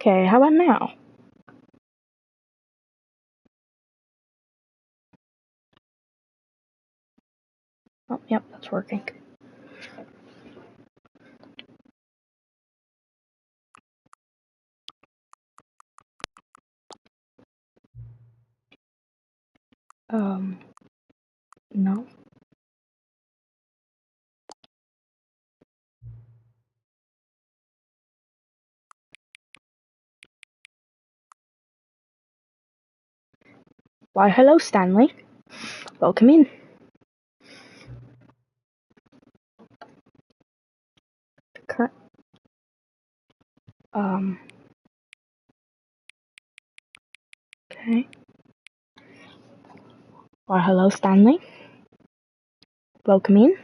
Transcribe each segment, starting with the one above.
Okay, how about now? Oh, yep, that's working. No. Why, hello, Stanley. Welcome in. Current. Okay. Why, hello, Stanley. Welcome in.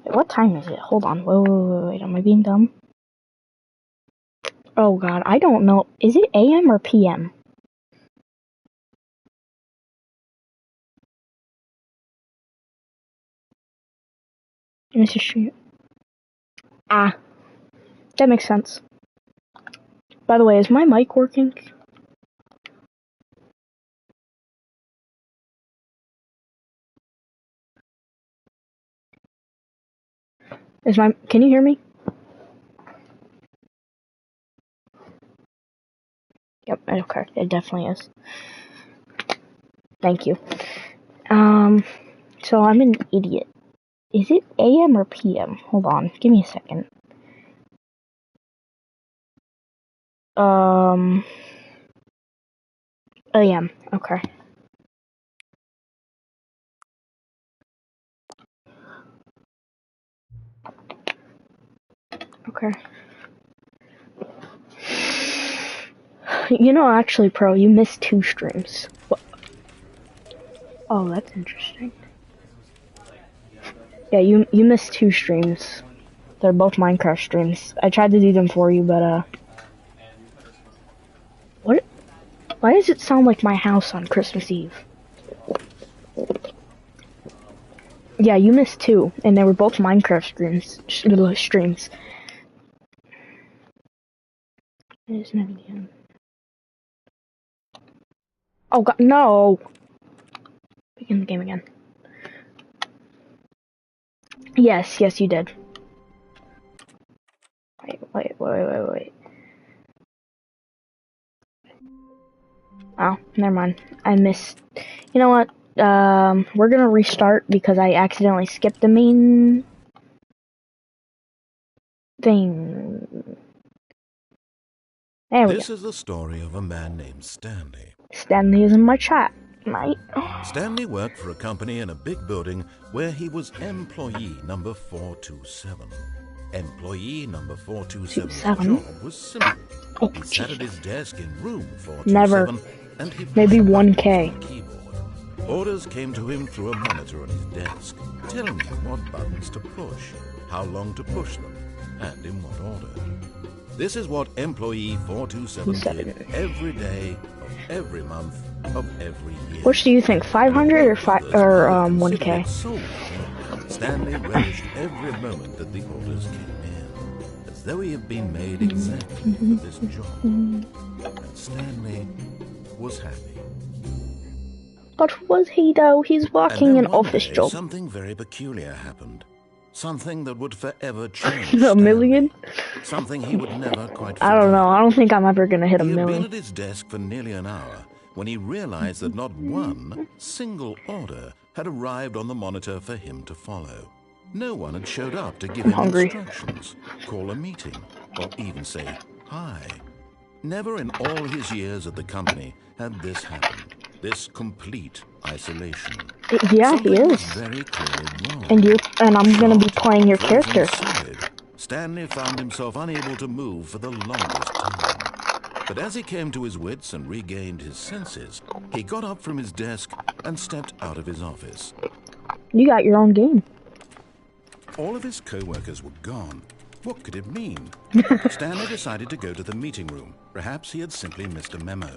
What time is it? Hold on. Wait. Am I being dumb? Oh, God. I don't know. Is it AM or PM? Mr. Street. Ah. That makes sense. By the way, is my mic working? Can you hear me? Yep, okay, it definitely is. Thank you. So I'm an idiot. Is it AM or PM? Hold on, give me a second. AM, okay. Okay. You know, actually, Pro, you missed 2 streams. What? Oh, that's interesting. Yeah, you missed 2 streams. They're both Minecraft streams. I tried to do them for you, but, What? Why does it sound like my house on Christmas Eve? Yeah, you missed 2, and they were both Minecraft streams. It is never the end. Oh God, no! Begin the game again. Yes, you did. Wait. Oh, never mind. I missed. You know what? We're gonna restart because I accidentally skipped the main thing. There we go. This is the story of a man named Stanley. Stanley is in my chat, mate. Stanley worked for a company in a big building where he was employee number 427. Employee number 427's job was simple. He sat at his desk in room 427 and he maybe 1K. Keyboard. Orders came to him through a monitor on his desk, telling him what buttons to push, how long to push them, and in what order. This is what employee 427 did every day of every month of every year. Which do you think, 500 or 1K? Stanley relished every moment that the orders came in, as though he had been made exactly for this job. And Stanley was happy. But was he though? He's working an office job. Something very peculiar happened. Something that would forever change. A million? Something he would never quite forget. I don't know. I don't think I'm ever gonna hit a million. He had been at his desk for nearly an hour when he realized that not one single order had arrived on the monitor for him to follow. No one had showed up to give him instructions, call a meeting, or even say hi. Never in all his years at the company had this happened. This complete isolation. Yeah, he is. Very clearly wrong. And I'm gonna be playing your character. Stanley found himself unable to move for the longest time. But as he came to his wits and regained his senses, he got up from his desk and stepped out of his office. You got your own game. All of his co-workers were gone. What could it mean? Stanley decided to go to the meeting room. Perhaps he had simply missed a memo.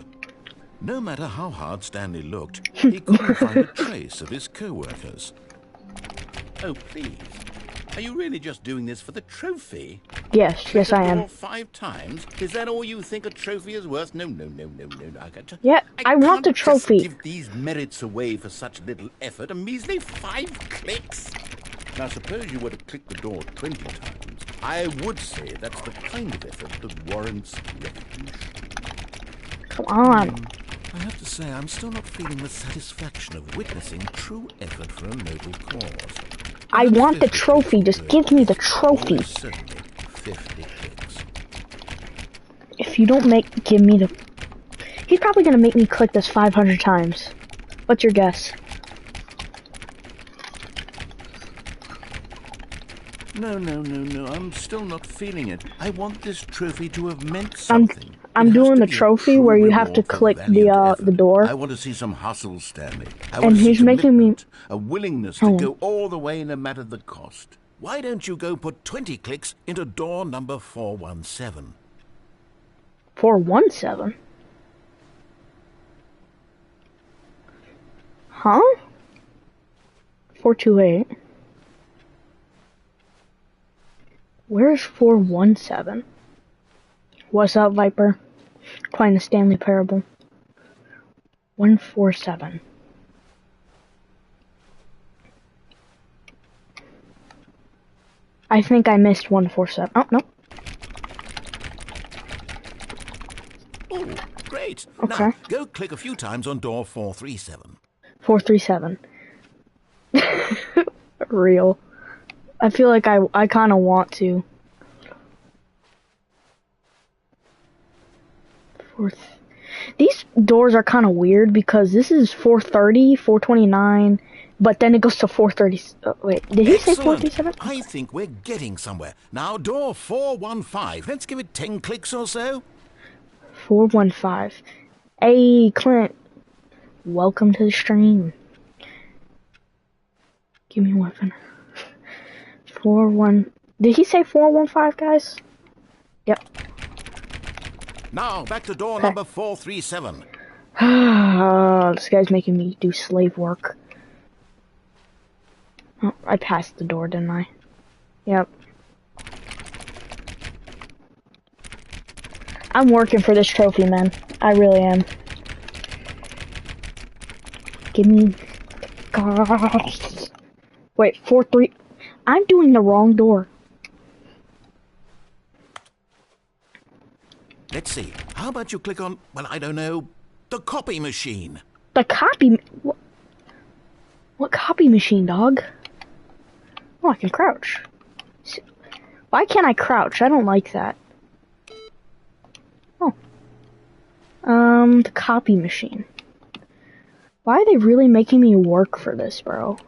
No matter how hard Stanley looked, he couldn't find a trace of his co-workers. Oh, please. Are you really just doing this for the trophy? Yes, I am. 5 times? Is that all you think a trophy is worth? No. I want the trophy. Just give these merits away for such little effort. A measly 5 clicks. Now, suppose you were to click the door 20 times. I would say that's the kind of effort that warrants recognition. Come on. I have to say, I'm still not feeling the satisfaction of witnessing true effort for a noble cause. I want the trophy. Just give me the trophy. Certainly 50 clicks. If you don't give me the... He's probably gonna make me click this 500 times. What's your guess? No. I'm still not feeling it. I want this trophy to have meant something. I'm doing the trophy where you have to click the door. I want to see some hustle, Stanley. And he's making me a willingness to go all the way no matter the cost. Why don't you go put 20 clicks into door number 417? 417? Huh? 428. Where's 417? What's up, Viper? Playing the Stanley Parable. 147. I think I missed 147. Oh, no. Oh, great. Okay. Now, go click a few times on door 437. 437. Real. I feel like I kind of want to. These doors are kind of weird because this is 430, 429, but then it goes to 430. Wait, did he say 437? I think we're getting somewhere. Now, door 415. Let's give it 10 clicks or so. 415. Hey, Clint. Welcome to the stream. Give me a weapon. 41. Did he say 415, guys? Yep. Now, back to door number 437. This guy's making me do slave work. Oh, I passed the door, didn't I? Yep. I'm working for this trophy, man. I really am. Give me... Gosh. Wait, 4-3... I'm doing the wrong door. Let's see. How about you click on, well, I don't know, the copy machine? The copy... What copy machine, dog? Oh, I can crouch. Why can't I crouch? I don't like that. Oh. The copy machine. Why are they really making me work for this, bro?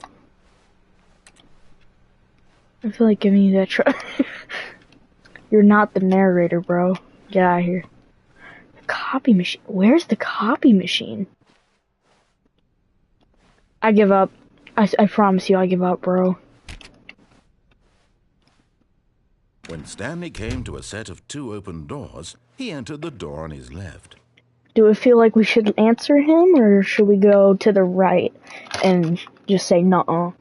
I feel like giving you that You're not the narrator, bro. Get out of here. The copy machine. Where's the copy machine? I give up. I promise you I give up, bro. When Stanley came to a set of 2 open doors, he entered the door on his left. Do we feel like we should answer him, or should we go to the right and just say nuh-uh?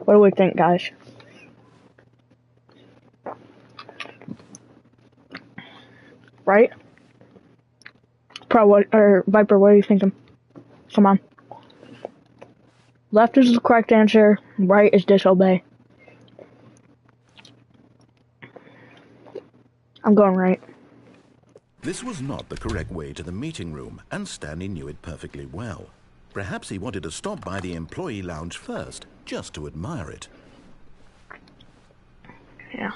What do we think, guys? Right? Viper, what are you thinking? Come on. Left is the correct answer, right is disobey. I'm going right. This was not the correct way to the meeting room, and Stanley knew it perfectly well. Perhaps he wanted to stop by the employee lounge first, just to admire it. Yeah.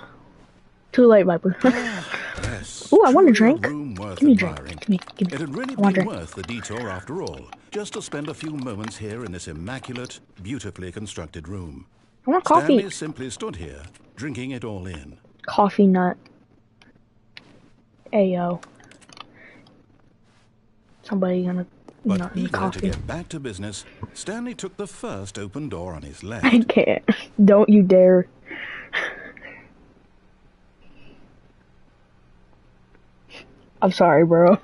Too late, Viper. Yes. Ooh, I want a drink. Give me a drink. Give me. It had really been worth the detour after all, just to spend a few moments here in this immaculate, beautifully constructed room. I want coffee. Stanley simply stood here, drinking it all in. Coffee nut. Ayo. Somebody gonna But Not in eager to coffee. get back to business, Stanley took the first open door on his I left. can't. Don't you dare. I'm sorry, bro.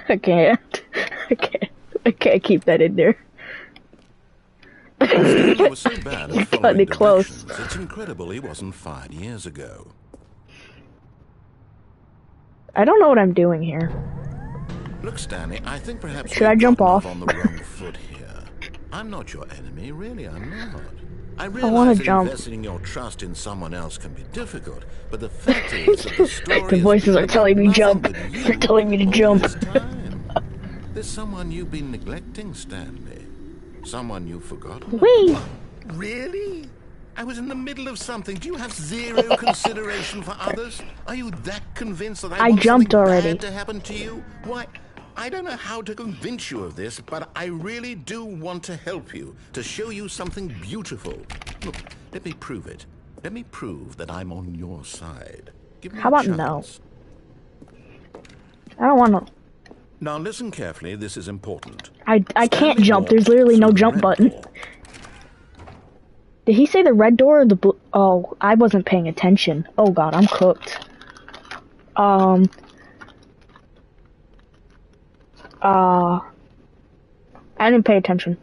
I can't. I can't keep that in there. Stanley was so bad at Cutting following it close. directions, it's incredible he wasn't fired years ago. I don't know what I'm doing here. Look, Stanley, I think perhaps Should I we've jump gotten off? on the wrong foot here. I'm not your enemy, really, I'm not. I wanna realize that jump. investing your trust in someone else can be difficult, but the fact is that the story The has voices been are telling me nothing jump. but They're you telling me to all jump. this time. There's someone you've been neglecting, Stanley. Someone you've forgotten Wait. about. Really? I was in the middle of something. Do you have zero consideration for others? Are you that convinced that I want jumped something already. bad to happen to you? Why, I don't know how to convince you of this, but I really do want to help you, to show you something beautiful. Look, let me prove it. Let me prove that I'm on your side. Give me How a about chance. no? I don't want to. Now listen carefully, this is important. I can't Stanley jump. There's walked literally no through the jump red button. door. Did he say the red door or the blue? Oh, I wasn't paying attention. Oh god, I'm cooked. I didn't pay attention.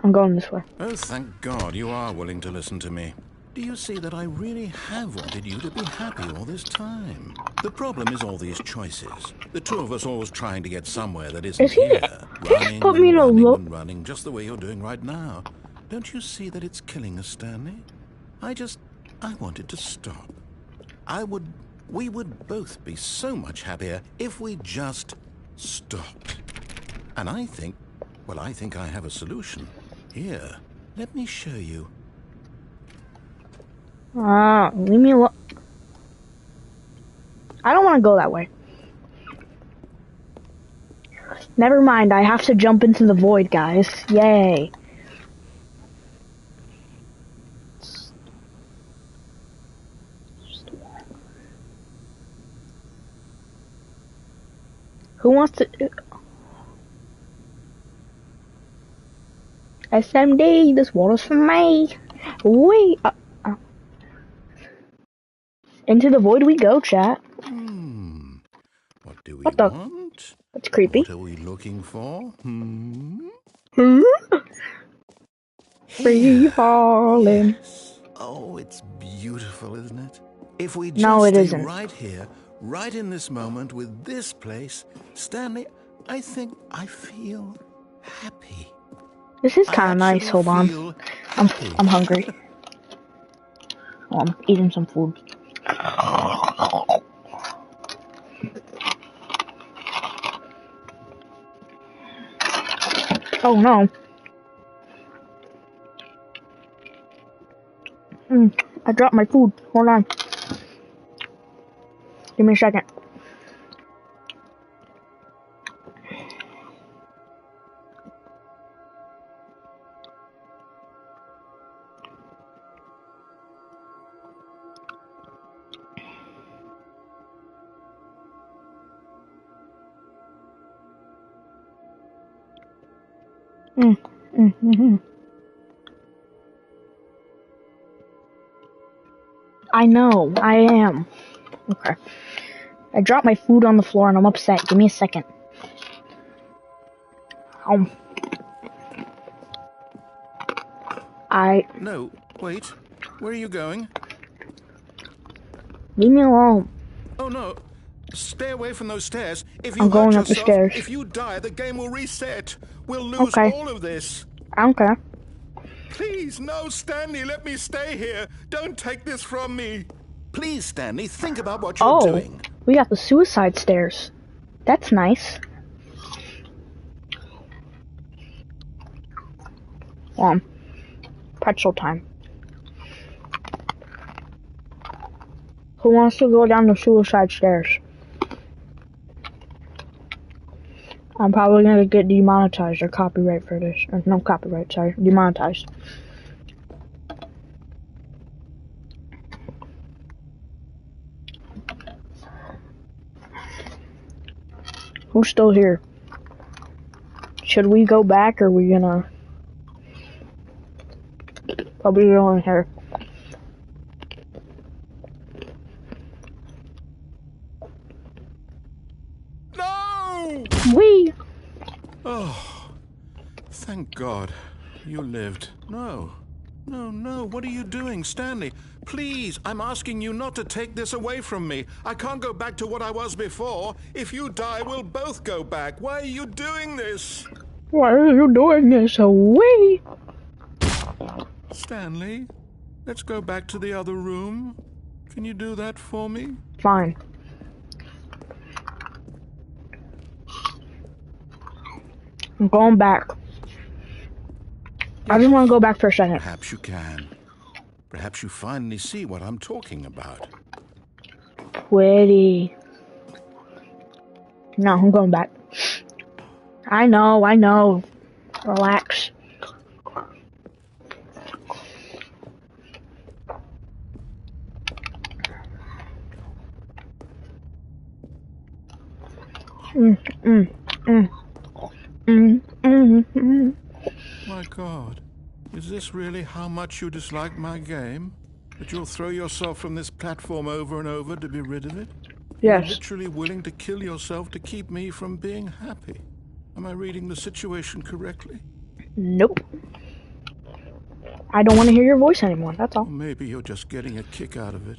I'm going this way. Oh, thank God you are willing to listen to me. Do you see that I really have wanted you to be happy all this time? The problem is all these choices. The two of us always trying to get somewhere that isn't Is he- here. he Running put me and in a running lo- and running, just the way you're doing right now. Don't you see that it's killing us, Stanley? I wanted to stop. We would both be so much happier if we just stopped. And I think I have a solution. Here, let me show you. Leave me alone. I don't want to go that way. Never mind, I have to jump into the void, guys. Yay. Who wants to... SMD, this water's for me. Wait. Into the void we go, chat. What do we What the- want? That's creepy. What are we looking for? Free falling. Yes. Oh, it's beautiful, isn't it? If we just No, it stay isn't. right here, right in this moment with this place, Stanley, I think I feel happy. This is I kind of nice. actually Hold on. feel I'm happy. hungry. Oh, I'm eating some food. Oh no. I dropped my food. Hold on. Give me a second. I know, I am. Okay. I dropped my food on the floor and I'm upset. Give me a second. No, wait. Where are you going? Leave me alone. Oh, no. Stay away from those stairs. If you I'm going hurt up the yourself, stairs. if you die, the game will reset. We'll lose Okay. all of this. I don't care. Please, no, Stanley, let me stay here. Don't take this from me. Please, Stanley, think about what you're doing. We got the suicide stairs. That's nice. Pretzel time. Who wants to go down the suicide stairs? I'm probably gonna get demonetized or copyright for this. Or no copyright, sorry. Demonetized. Who's still here? Should we go back or are we gonna probably go in here? No! We Oh, thank God. You lived. No. No, no. What are you doing, Stanley? Please, I'm asking you not to take this away from me. I can't go back to what I was before. If you die, we'll both go back. Why are you doing this? Why are you doing this? We Stanley, let's go back to the other room. Can you do that for me? fine. I'm going back. I just want to go back for a second. Perhaps you can. Perhaps you finally see what I'm talking about. Pretty. No, I'm going back. I know. Relax. My God, is this really how much you dislike my game? That you'll throw yourself from this platform over and over to be rid of it? Yes. You're literally willing to kill yourself to keep me from being happy. Am I reading the situation correctly? Nope. I don't want to hear your voice anymore, that's all. Or maybe you're just getting a kick out of it.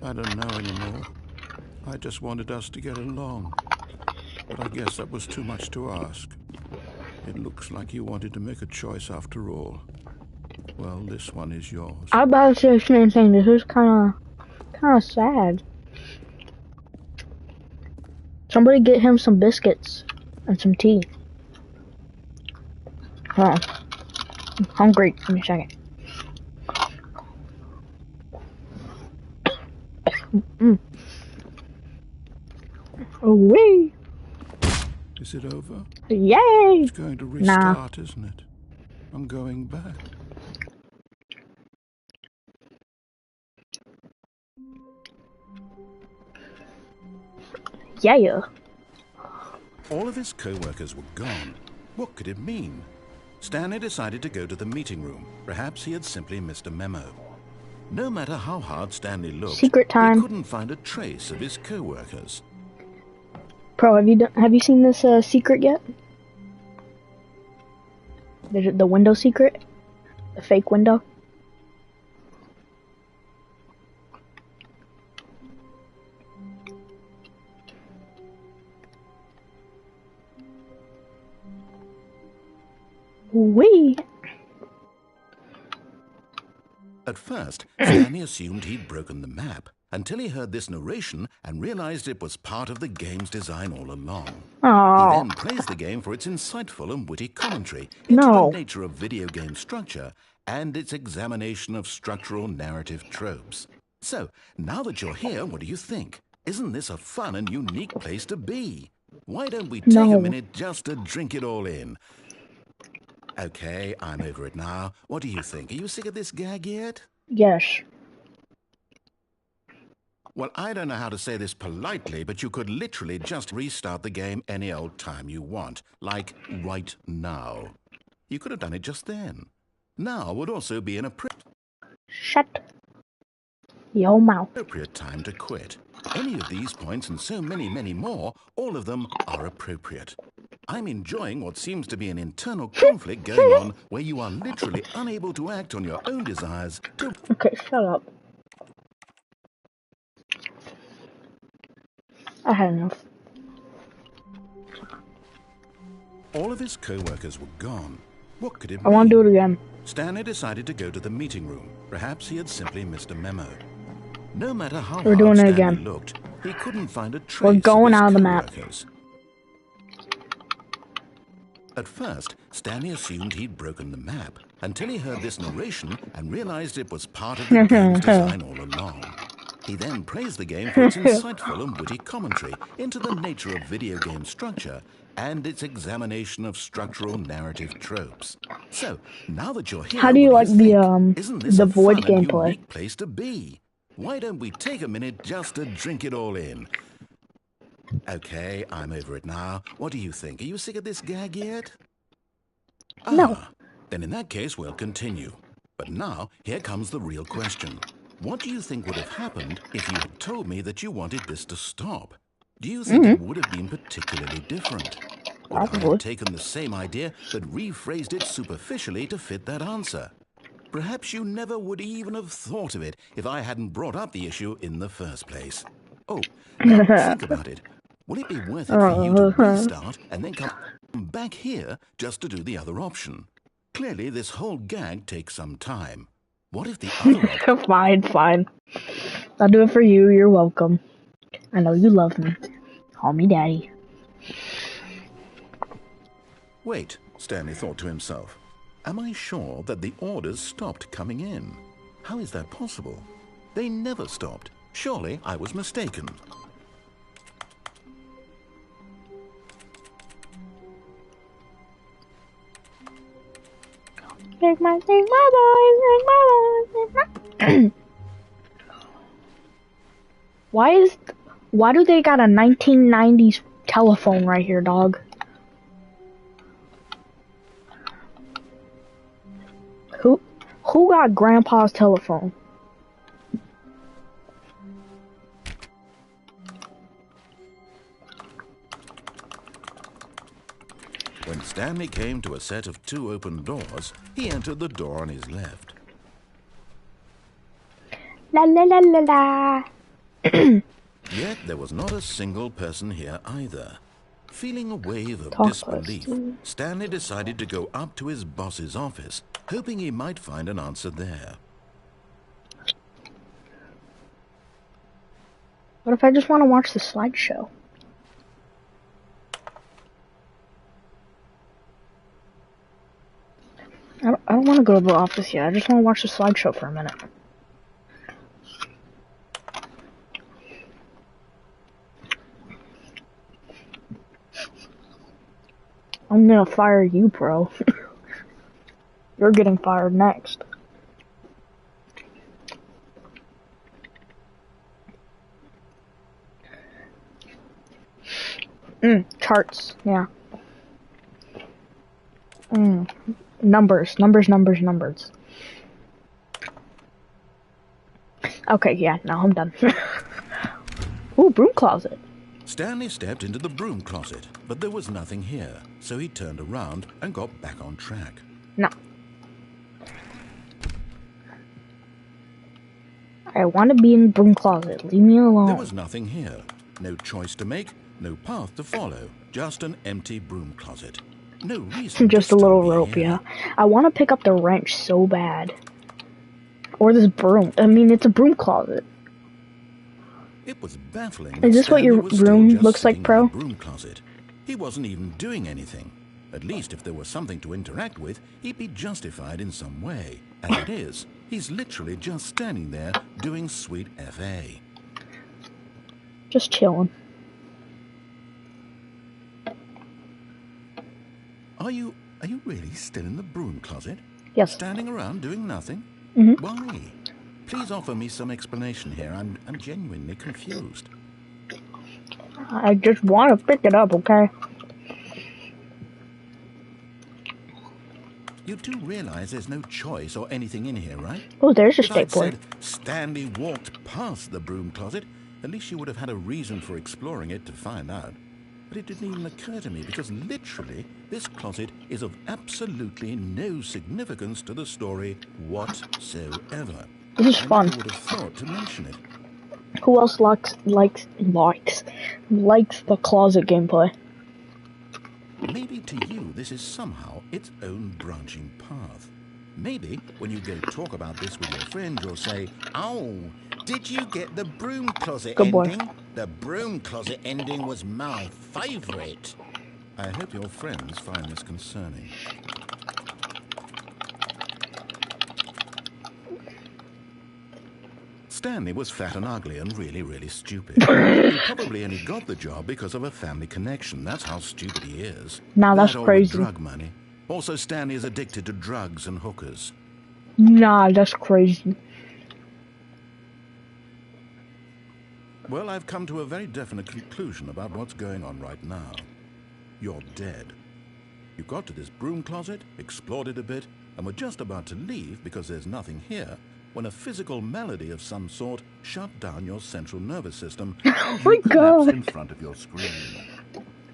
I don't know anymore. I just wanted us to get along. But I guess that was too much to ask. It looks like you wanted to make a choice after all. Well, this one is yours. I was about to say the same thing. This is kind of sad. Somebody get him some biscuits and some tea. Hold on. I'm hungry. Give me a second. Wee! Is it over? Yay! It's going to restart, isn't it? I'm going back. Yeah. All of his co-workers were gone. What could it mean? Stanley decided to go to the meeting room. Perhaps he had simply missed a memo. No matter how hard Stanley looked, Secret time. he couldn't find a trace of his co-workers. Pro, have you seen this secret yet? The window secret? The fake window? Wee! At first, Stanley assumed he'd broken the map, until he heard this narration and realized it was part of the game's design all along. Aww. He then praised the game for its insightful and witty commentary into the nature of video game structure and its examination of structural narrative tropes. So, now that you're here, what do you think? Isn't this a fun and unique place to be? Why don't we take a minute just to drink it all in? Okay, I'm over it now. What do you think? Are you sick of this gag yet? Yes. Well, I don't know how to say this politely, but you could literally just restart the game any old time you want. Like, right now. You could have done it just then. Now would also be an Shut your mouth. appropriate time to quit. Any of these points and so many, many more, all of them are appropriate. I'm enjoying what seems to be an internal conflict going on where you are literally unable to act on your own desires to... Okay, shut up. I had enough. All of his co-workers were gone. What could it mean? I want to do it again. Stanley decided to go to the meeting room. Perhaps he had simply missed a memo. No matter how We're hard doing it Stanley again. looked, he couldn't find a trace We're going of his out of the map. co-workers. At first, Stanley assumed he'd broken the map, until he heard this narration and realized it was part of the game's design all along. He then praised the game for its insightful and witty commentary into the nature of video game structure and its examination of structural narrative tropes. So, now that you're here, How do you like isn't this the a Void fun and gameplay? unique place to be? Why don't we take a minute just to drink it all in? Okay, I'm over it now. What do you think? Are you sick of this gag yet? No. Then in that case, we'll continue. But now, here comes the real question. What do you think would have happened if you had told me that you wanted this to stop? Do you think it would have been particularly different? Would I Probably. have taken the same idea but rephrased it superficially to fit that answer? Perhaps you never would even have thought of it if I hadn't brought up the issue in the first place. Oh, now think about it. Will it be worth it for you to restart and then come back here just to do the other option? Clearly, this whole gag takes some time. What if the other option... Fine. I'll do it for you. You're welcome. I know you love me. Call me daddy. Wait, Stanley thought to himself. Am I sure that the orders stopped coming in? How is that possible? They never stopped. Surely I was mistaken. Take my boys. Why do they got a 1990s telephone right here, dog? Who got Grandpa's telephone? When Stanley came to a set of 2 open doors, he entered the door on his left. La la la la la. Yet there was not a single person here either. Feeling a wave of Talk disbelief, Stanley decided to go up to his boss's office, hoping he might find an answer there. What if I just want to watch the slideshow? I don't want to go to the office yet. I just want to watch the slideshow for a minute. I'm gonna fire you, bro. You're getting fired next. Charts, yeah. Numbers. Okay, yeah, now I'm done. Ooh, broom closet. Stanley stepped into the broom closet, but there was nothing here, so he turned around and got back on track. No. I want to be in the broom closet. Leave me alone. There was nothing here. No choice to make, no path to follow. Just an empty broom closet. No reason. Just a little rope, yeah. I want to pick up the wrench so bad. Or this broom. I mean, it's a broom closet. It was baffling. Is this what your room looks like, Pro? Broom closet. He wasn't even doing anything. At least if there was something to interact with, he'd be justified in some way. As it is, he's literally just standing there doing sweet FA. Just chilling. Are you really still in the broom closet? Yes. Standing around doing nothing? Mm-hmm. Why? Please offer me some explanation here. I'm genuinely confused. I just want to pick it up, okay? You do realize there's no choice or anything in here, right? Oh, there's a If I'd skateboard. said Stanley walked past the broom closet, at least you would have had a reason for exploring it to find out. But it didn't even occur to me because literally this closet is of absolutely no significance to the story whatsoever. This is fun. I would have thought to mention it. Who else likes the closet gameplay? Maybe to you this is somehow its own branching path. Maybe when you go talk about this with your friend, you'll say, "Oh, did you get the broom closet Good boy. ending? The broom closet ending was my favorite." I hope your friends find this concerning. Stanley was fat and ugly and really, really stupid. He probably only got the job because of a family connection. That's how stupid he is. Nah, that's That or crazy. with drug money. Also, Stanley is addicted to drugs and hookers. Nah, that's crazy. Well, I've come to a very definite conclusion about what's going on right now. You're dead. You got to this broom closet, explored it a bit, and were just about to leave because there's nothing here, when a physical malady of some sort shut down your central nervous system and you collapsed in front of your screen.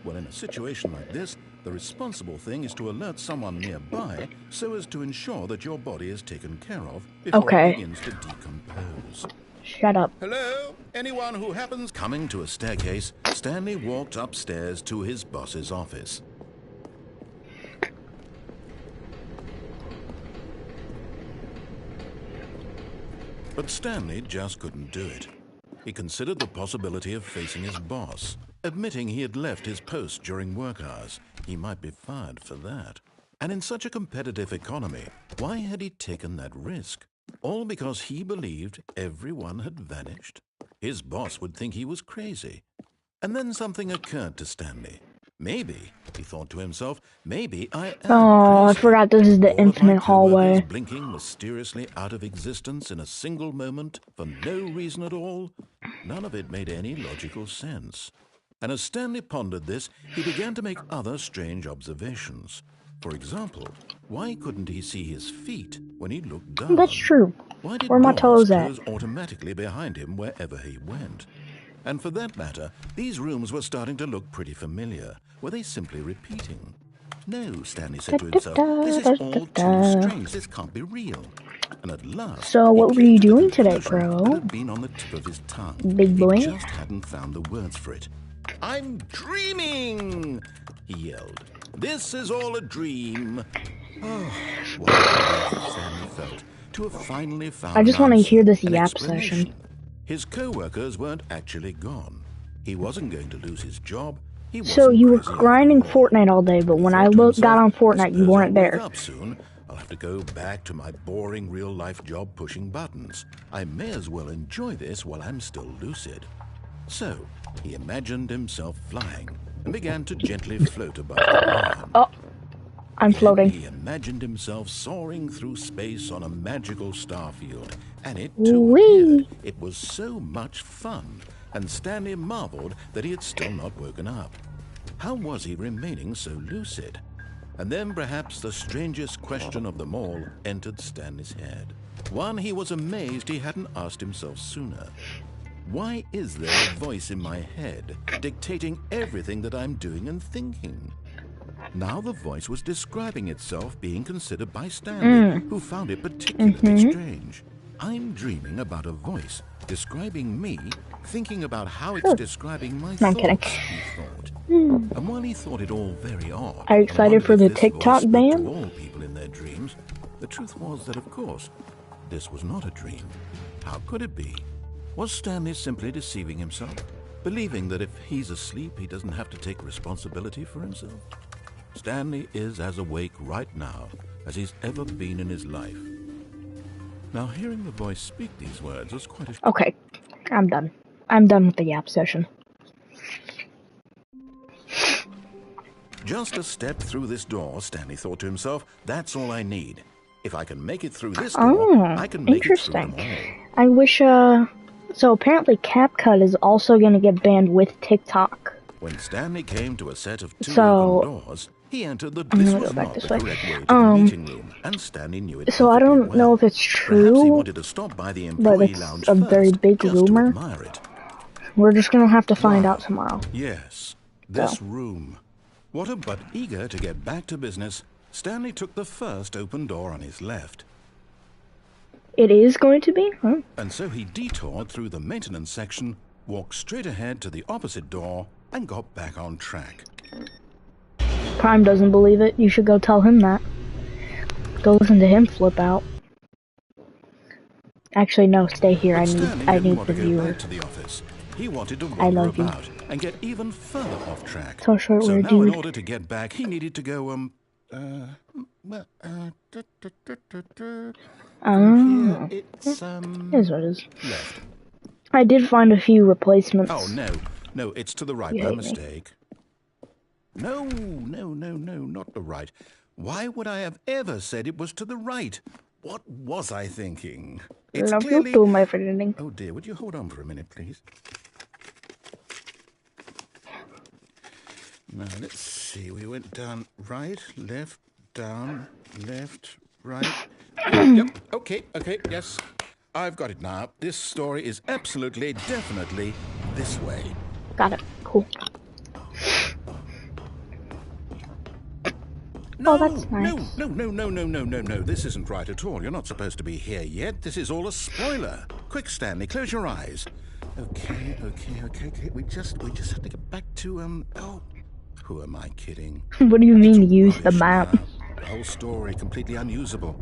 Well, in a situation like this, the responsible thing is to alert someone nearby so as to ensure that your body is taken care of before it begins to decompose. Shut up. Hello? Anyone who happens? Coming to a staircase, Stanley walked upstairs to his boss's office. But Stanley just couldn't do it. He considered the possibility of facing his boss, admitting he had left his post during work hours. He might be fired for that. And in such a competitive economy, why had he taken that risk? All because he believed everyone had vanished? His boss would think he was crazy. And then something occurred to Stanley. Maybe, he thought to himself, maybe I am Oh, crazy. I forgot this is the All infinite hallway. Blinking mysteriously out of existence in a single moment for no reason at all. None of it made any logical sense. And as Stanley pondered this, he began to make other strange observations. For example, why couldn't he see his feet when he looked down? That's true. Why did Where are my doors toes at? close automatically behind him wherever he went? And for that matter, these rooms were starting to look pretty familiar. Were they simply repeating? No, Stanley said to himself, this is all too strange. This can't be real. And at last, So what were you doing today, conclusion bro? that had been on the tip of his tongue. Big boy? He just hadn't found the words for it. I'm dreaming, he yelled. This is all a dream. Oh, what a relief Stanley felt to have finally found I just want to hear this an yap explanation. session. His co-workers weren't actually gone. He wasn't going to lose his job. He So wasn't you were crazy grinding after all. Fortnite all day, but when I Thought to himself, got on "I Fortnite, you suppose weren't I'll wake there." up soon. I'll have to go back to my boring real-life job pushing buttons. I may as well enjoy this while I'm still lucid. So he imagined himself flying and began to gently float above the ground. Oh, I'm Then floating. he imagined himself soaring through space on a magical starfield, and it too Whee! appeared. It was so much fun, and Stanley marveled that he had still not woken up. How was he remaining so lucid? And then perhaps the strangest question of them all entered Stanley's head. One he was amazed he hadn't asked himself sooner. Why is there a voice in my head dictating everything that I'm doing and thinking? Now the voice was describing itself being considered by Stanley, who found it particularly strange. I'm dreaming about a voice describing me, thinking about how it's describing my No, I'm thoughts, kidding. he thought. And while he thought it all very odd, Are you excited and for wondered the if this TikTok voice spoke ban? to all people in their dreams, the truth was that, of course, this was not a dream. How could it be? Was Stanley simply deceiving himself, believing that if he's asleep, he doesn't have to take responsibility for himself? Stanley is as awake right now as he's ever been in his life. Now, hearing the voice speak these words was quite a... Okay, I'm done. I'm done with the yap session. Just a step through this door, Stanley thought to himself, that's all I need. If I can make it through this door, I can make it through them Interesting. all. I wish, so apparently CapCut is also gonna get banned with TikTok. When Stanley came to a set of two So, open doors, he entered the I'm this gonna was go back not this the way. correct way to the meeting room, and Stanley knew it So I perfectly don't well. know if it's Perhaps he true, wanted to stop by the but employee it's lounge a first, very big just rumor. to admire it. We're just gonna have to find Wow. out tomorrow. Yes, this room. But eager to get back to business, Stanley took the first open door on his left. It is going to be? Huh? And so he detoured through the maintenance section, walked straight ahead to the opposite door, and got back on track. Prime doesn't believe it. You should go tell him that. Go listen to him flip out. Actually, no, stay here. But I Stanley need didn't want the to go viewer. back to the office. He wanted to I wander love you. about and get even further off track. So short, So weird now, in dude. order to get back, he needed to go, Oh, it's, is what it is. left. I did find a few replacements. Oh, no, it's to the right You by hate me. mistake. No, not the right. Why would I have ever said it was to the right? What was I thinking? It's Love clearly... you too, my friend. Oh dear, would you hold on for a minute, please? Now, let's see. We went down right, left, down, left, right. Yep. Okay. Yes. I've got it now. This story is absolutely, definitely this way. Got it. Cool. No, Oh, that's nice. No. This isn't right at all. You're not supposed to be here yet. This is all a spoiler. Quick, Stanley, close your eyes. Okay. We just have to get back to, oh, who am I kidding? What do you mean use the map? Now. The whole story completely unusable.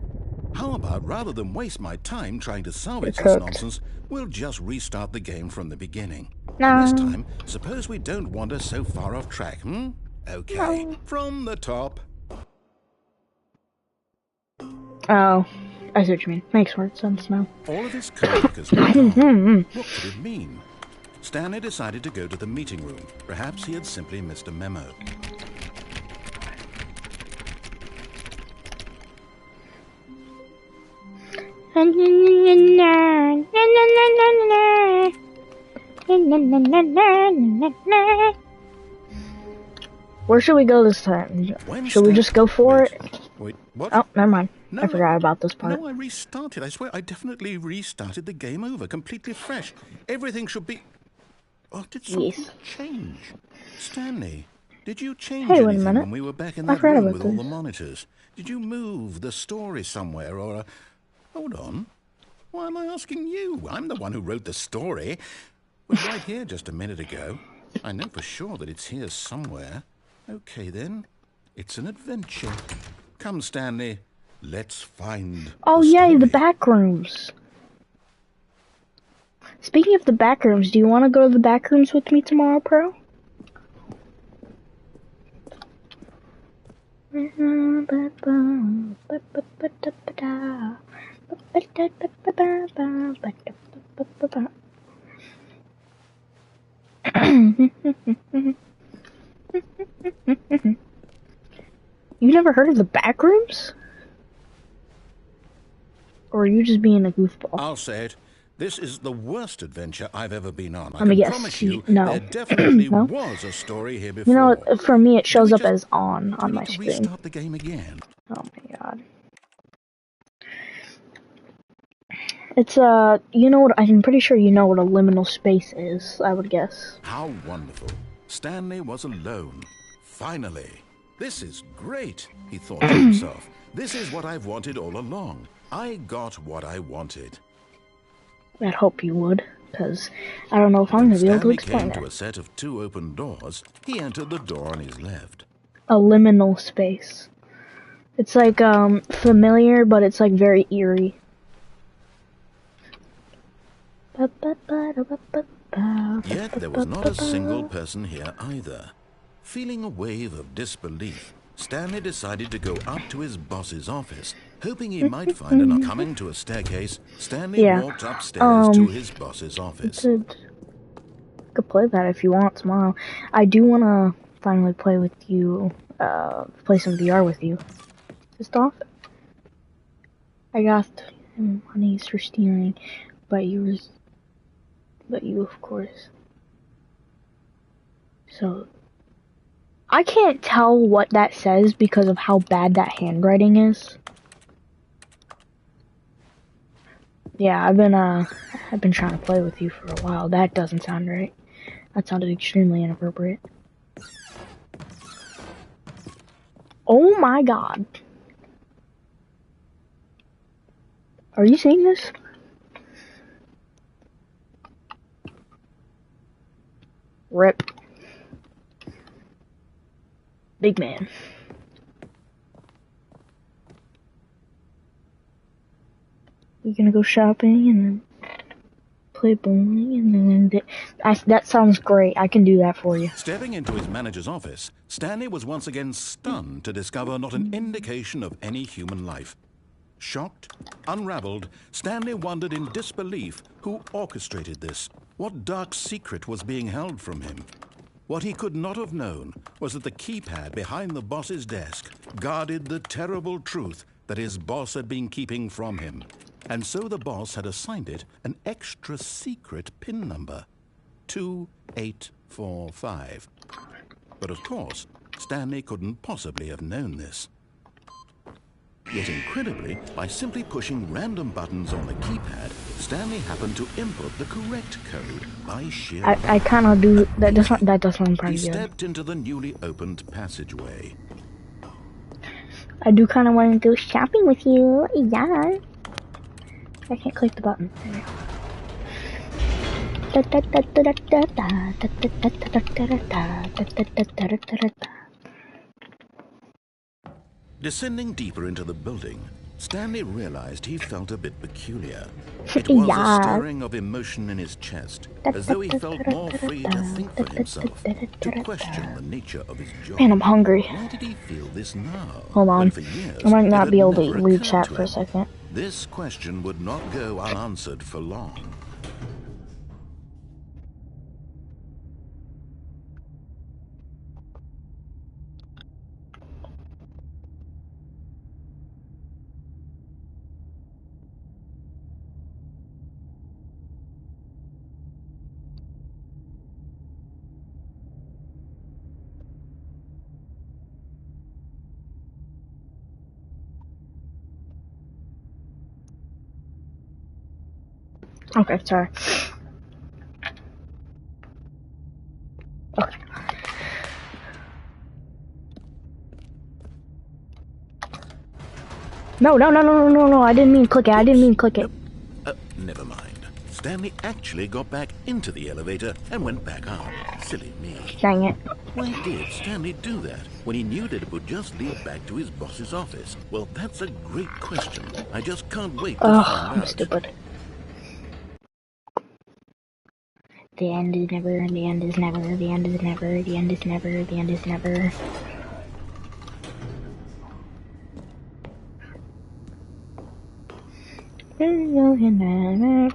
How about, rather than waste my time trying to salvage this nonsense, we'll just restart the game from the beginning. And this time, suppose we don't wander so far off track, Okay, from the top. Oh, I see what you mean. Makes more sense now. All of this code was what could it mean? Stanley decided to go to the meeting room. Perhaps he had simply missed a memo. Where should we go this time? Should we just go for it? Wait, what? Oh, never mind. No, I forgot about this part. No, I restarted. I swear, I definitely restarted the game over, completely fresh. Everything should be... Oh, did something change? Stanley, did you change anything when we were back in that room with all the monitors? Did you move the story somewhere, or... Hold on. Why am I asking you? I'm the one who wrote the story. It was right here just a minute ago. I know for sure that it's here somewhere. Okay, then. It's an adventure. Come, Stanley. Let's find Oh, yay, the back rooms. Speaking of the back rooms, do you want to go to the back rooms with me tomorrow, Pro? You never heard of the back rooms? Or are you just being a goofball? I'll say it. This is the worst adventure I've ever been on. Let me guess. Promise you, no. There definitely was a story here before. You know, for me, it shows up as on my screen. Restart the game again. Oh my god. It's you know what? I'm pretty sure you know what a liminal space is. I would guess. How wonderful! Stanley was alone. Finally, this is great. He thought to himself. This is what I've wanted all along. I got what I wanted. I'd hope you would, because I don't know if I'm going to be able to explain Stanley it. came to a set of 2 open doors. He entered the door on his left. A liminal space. It's like, familiar, but it's like very eerie. Yet there was not a single person here either. Feeling a wave of disbelief, Stanley decided to go up to his boss's office. Hoping he might find an coming to a staircase, Stanley walked upstairs to his boss's office. You could play that if you want tomorrow. I do want to finally play with you, play some VR with you. Just off. I got monies for stealing, but you of course. So, I can't tell what that says because of how bad that handwriting is. Yeah, I've been trying to play with you for a while. That doesn't sound right. That sounded extremely inappropriate. Oh my god. Are you seeing this? Rip. Big man. We're gonna go shopping and then play bowling and then that sounds great. I can do that for you. Stepping into his manager's office, Stanley was once again stunned to discover not an indication of any human life. Shocked, unraveled, Stanley wondered in disbelief who orchestrated this. What dark secret was being held from him? What he could not have known was that the keypad behind the boss's desk guarded the terrible truth that his boss had been keeping from him. And so the boss had assigned it an extra secret PIN number, 2845. But of course, Stanley couldn't possibly have known this. Yet incredibly, by simply pushing random buttons on the keypad, Stanley happened to input the correct code by sheer luck. I kind of do that. That does sound pretty He good. stepped into the newly opened passageway. I do kind of want to go shopping with you. Yeah. I can't click the button. Descending deeper into the building, Stanley realized he felt a bit peculiar. It was a stirring of emotion in his chest, as though he felt more free to think for himself, to question the nature of his job. Man, I'm hungry. Why did he feel this now? Hold on. For years, I might not it be had able to never read occurred chat to for a him. second. This question would not go unanswered for long. Okay, sorry. Okay. No, I didn't mean click it. I didn't mean click it. Never mind. Stanley actually got back into the elevator and went back out. Silly me. Dang it. Why did Stanley do that when he knew that it would just lead back to his boss's office? Well, that's a great question. I just can't wait to find out. I'm stupid. The end is never, the end is never, the end is never, the end is never, the end is never.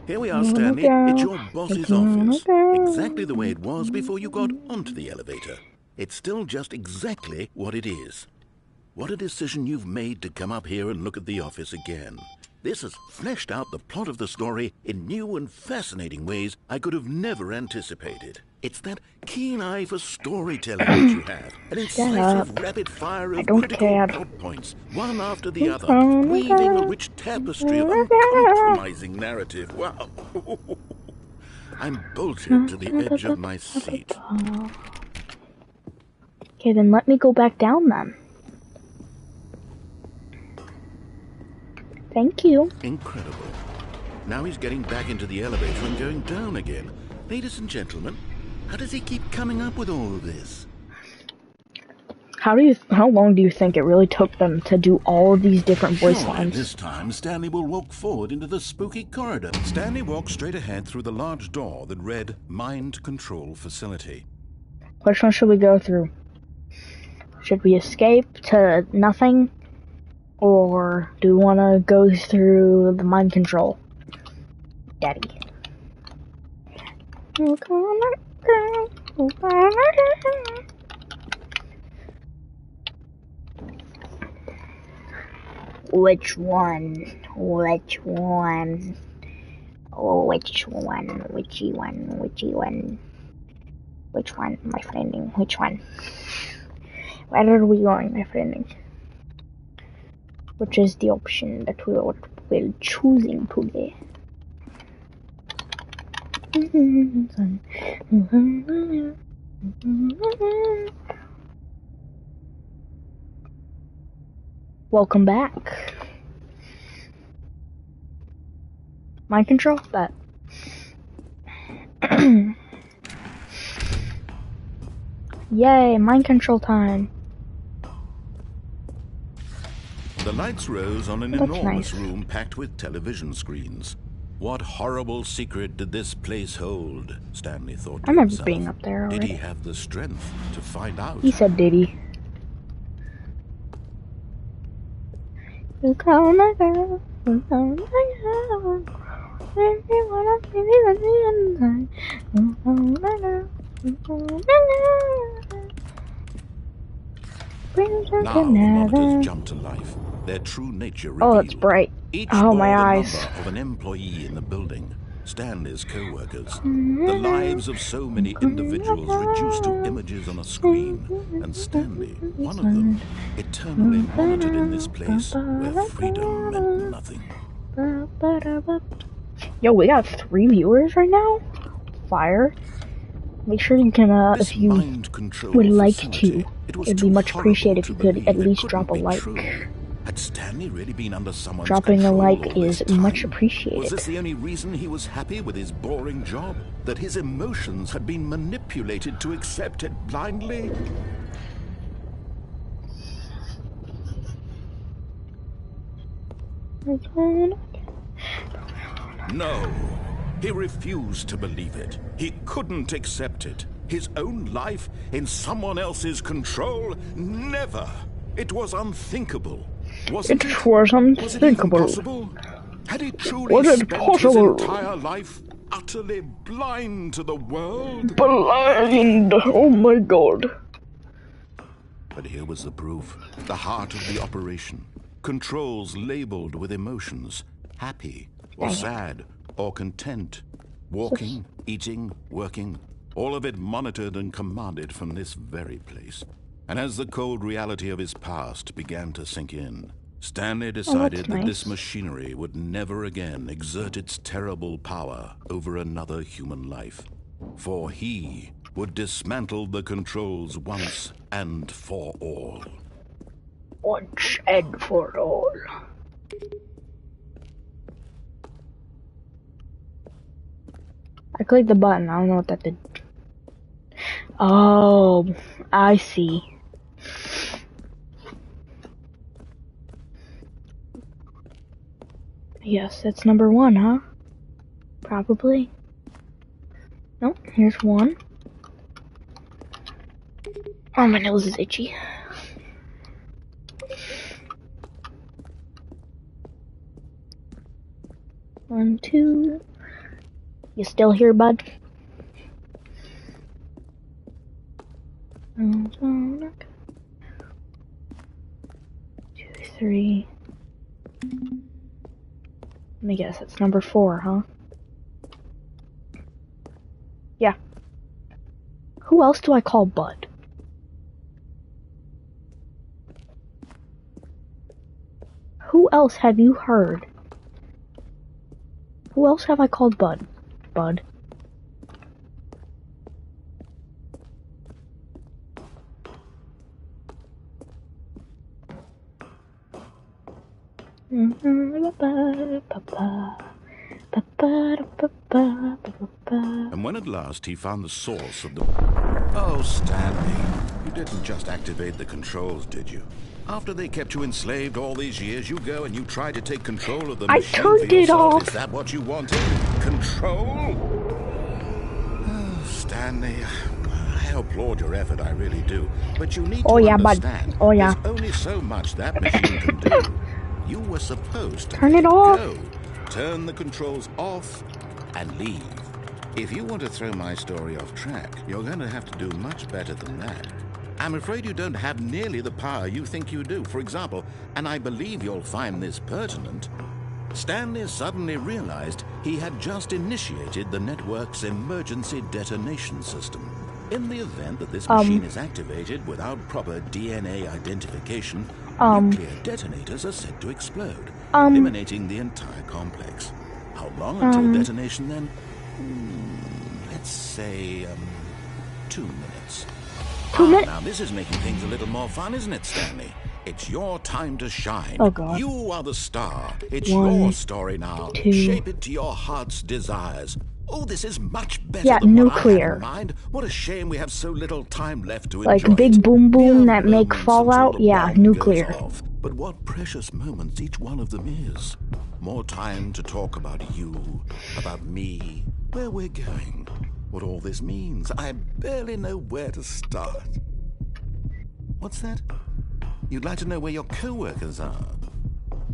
Here we are, Stanley. It's your boss's office. Exactly the way it was before you got onto the elevator. It's still just exactly what it is. What a decision you've made to come up here and look at the office again. This has fleshed out the plot of the story in new and fascinating ways I could have never anticipated. It's that keen eye for storytelling that you have. An incisive rapid fire of critical plot points, one after the other, weaving a rich tapestry of uncompromising narrative. Wow. I'm bolted to the edge of my seat. Okay, then let me go back down then. Thank you. Incredible. Now he's getting back into the elevator and going down again. Ladies and gentlemen, how does he keep coming up with all of this? How long do you think it really took them to do all of these different voice lines? This time, Stanley will walk forward into the spooky corridor. Stanley walked straight ahead through the large door that read Mind Control Facility. Which one should we go through? Should we escape to nothing? Or do we want to go through the mind control? Daddy. Which one? Which one? Oh, which one? Whichy one? Whichy one? Which one, my friending? Which one? Where are we going, my friending? Which is the option that we're choosing today? Welcome back. Mind control? That. Yay, mind control time. The lights rose on an enormous room packed with television screens. What horrible secret did this place hold? Stanley thought to I remember himself. being up there already. Did he have the strength to find out? He said, did he? Now the monitors jump to life. Their true nature revealed. Oh, it's bright. Each Oh, bore my the eyes. number of an employee in the building. Stanley's co-workers. The lives of so many individuals reduced to images on a screen, and Stanley, one of them, eternally monitored in this place where freedom meant nothing. Yo, we got 3 viewers right now. Fire. Make sure you can, if you would like to, it'd be much appreciated if you could at least drop a like. Had Stanley really been under someone's Dropping a like control all is this time? much appreciated. Was this the only reason he was happy with his boring job? That his emotions had been manipulated to accept it blindly? No. He refused to believe it. He couldn't accept it. His own life in someone else's control? Never. It was unthinkable. Wasn't it? It was unthinkable. Was it even possible? Had he truly spent his entire life utterly blind to the world? Blind! Oh my god. But here was the proof. The heart of the operation. Controls labeled with emotions. Happy, or sad, or content. Walking, eating, working. All of it monitored and commanded from this very place. And as the cold reality of his past began to sink in, Stanley decided that this machinery would never again exert its terrible power over another human life. For he would dismantle the controls once and for all. Once and for all. I clicked the button. I don't know what that did. Oh, I see. Yes, that's number 1, huh? Probably. Nope, here's 1. Oh, my nose is itchy. One, 2. You still here, bud? 2, 3. Let me guess, it's number 4, huh? Yeah. Who else do I call Bud? Who else have you heard? Who else have I called Bud? Bud. And when at last he found the source of the... Oh, Stanley, you didn't just activate the controls, did you? After they kept you enslaved all these years, you go and you try to take control of the machine for yourself. I turned it off. Is that what you wanted? Control? Oh, Stanley, I applaud your effort, I really do. But you need to understand, there's only so much that machine can do. You were supposed to turn it off. Go, turn the controls off, and leave. If you want to throw my story off track, you're going to have to do much better than that. I'm afraid you don't have nearly the power you think you do. For example, and I believe you'll find this pertinent, Stanley suddenly realized he had just initiated the network's emergency detonation system. In the event that this machine is activated without proper DNA identification, nuclear detonators are said to explode, eliminating the entire complex. How long until detonation then? Let's say, 2 minutes. 2 minutes? Now this is making things a little more fun, isn't it, Stanley? It's your time to shine. Oh, God. You are the star. It's 1, your story now. 2. Shape it to your heart's desires. Oh, this is much better Yeah, than nuclear. what I had in mind. What a shame we have so little time left to like enjoy big it. boom boom that Mere make moments Fallout? until the Yeah, bomb nuclear. goes off. But what precious moments each one of them is. More time to talk about you, about me, where we're going, what all this means. I barely know where to start. What's that? You'd like to know where your co-workers are?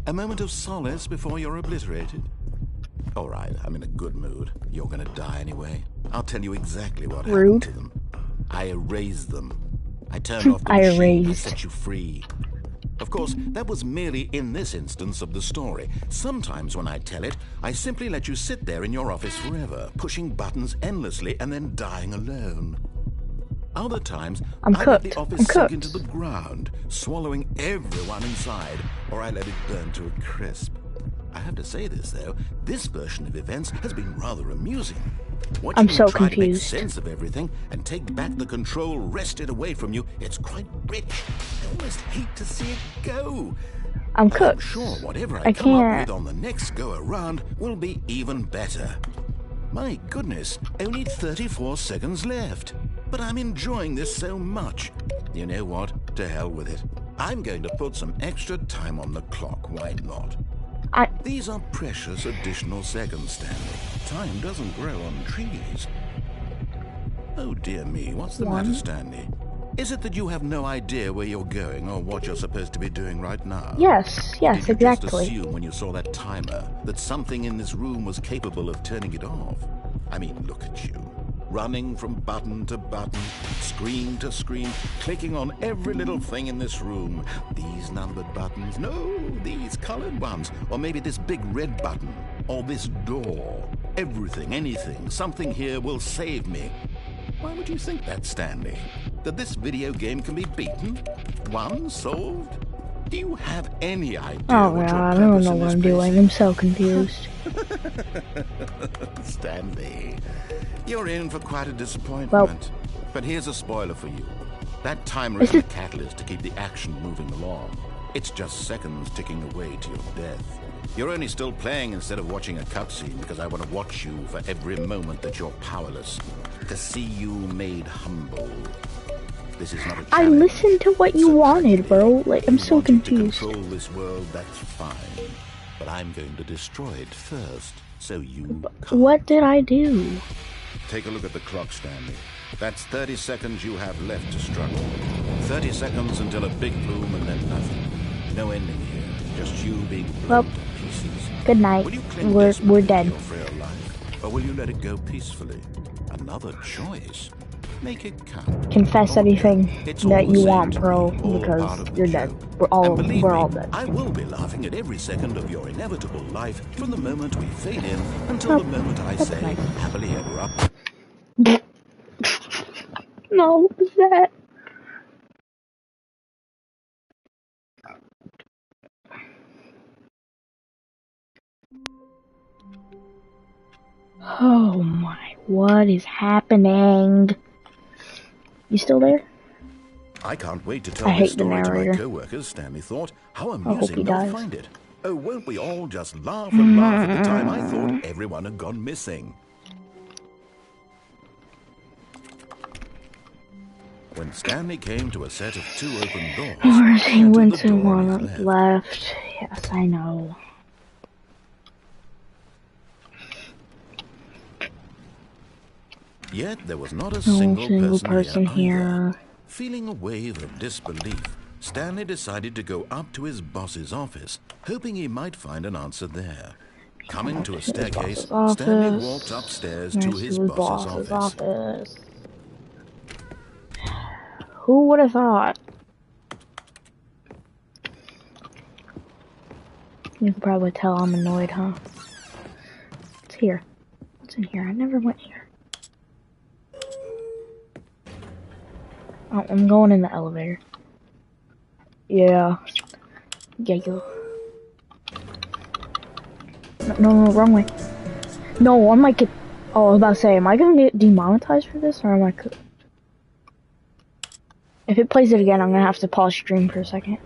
A moment of solace before you're obliterated? All right, I'm in a good mood. You're gonna die anyway. I'll tell you exactly what happened to them. I erased them. I turned off the machine. I set you free. Of course, that was merely in this instance of the story. Sometimes when I tell it, I simply let you sit there in your office forever, pushing buttons endlessly and then dying alone. Other times, I'm I let the cooked. office I'm sink into cooked. the ground, swallowing everyone inside, or I let it burn to a crisp. I have to say this, though, this version of events has been rather amusing. I'm Watching you so try to make confused. sense of everything and take back the control wrested away from you, it's quite rich. I almost hate to see it go. I'm But I'm cooked. sure whatever I I come up can't. with on the next go-around will be even better. My goodness, only 34 seconds left. But I'm enjoying this so much. You know what? To hell with it. I'm going to put some extra time on the clock. Why not? These are precious additional seconds, Stanley. Time doesn't grow on trees. Oh dear me, what's the matter, Stanley? Is it that you have no idea where you're going or what you're supposed to be doing right now? Yes, Or did you just exactly. assume when you saw that timer that something in this room was capable of turning it off? I mean, look at you. Running from button to button, screen to screen, clicking on every little thing in this room. These numbered buttons, no, these colored ones. Or maybe this big red button, or this door. Everything, anything, something here will save me. Why would you think that, Stanley? That this video game can be beaten? Won? Solved? Do you have any idea Oh what your god, I don't purpose know in what this I'm place doing. is? I'm so confused. Stanley, you're in for quite a Well, disappointment. But here's a spoiler for you. That timer isn't a catalyst to keep the action moving along. It's just seconds ticking away to your death. You're only still playing instead of watching a cutscene because I want to watch you for every moment that you're powerless. To see you made humble. This is not a challenge. I listened to what you wanted, bro. Like, I'm so confused. You want it to control this world, that's fine. But I'm going to destroy it first, so you can't. What did I do? Take a look at the clock, Stanley. That's 30 seconds you have left to struggle. 30 seconds until a big boom and then nothing. No ending here. Just you being blown to pieces. Good night. Will you cling We're desperately to dead. your frail life, or will you let it go peacefully? Another choice. Make it count. Confess anything It's all that the you same want, to bro, me, all because part of the you're dead. joke. And believe We're me, all dead. I will be laughing at every second of your inevitable life from the moment we fade in until the moment I say, nice. happily ever up. No, what was that? Oh my, what is happening? You still there? I can't wait to tell I this hate the story to my narrator. co-workers, Stanley thought. How I hope he amusing they'll dies. find it. Oh, won't we all just laugh and laugh at the time I thought everyone had gone missing. When Stanley came to a set of 2 open doors, He entered went the to door on one his left. left. Yes, I know. Yet there was not a No single person here here. either. Feeling a wave of disbelief, Stanley decided to go up to his boss's office, hoping he might find an answer there. Coming to a staircase, Stanley walked upstairs to his boss's office. Who would have thought? You can probably tell I'm annoyed, huh? What's here? What's in here? I never went here. Oh, I'm going in the elevator. Yeah. Yeah, you. No, wrong way. No, I might get. Oh, I was about to say, am I gonna get demonetized for this, or am I? If it plays it again, I'm gonna have to pause stream for a second.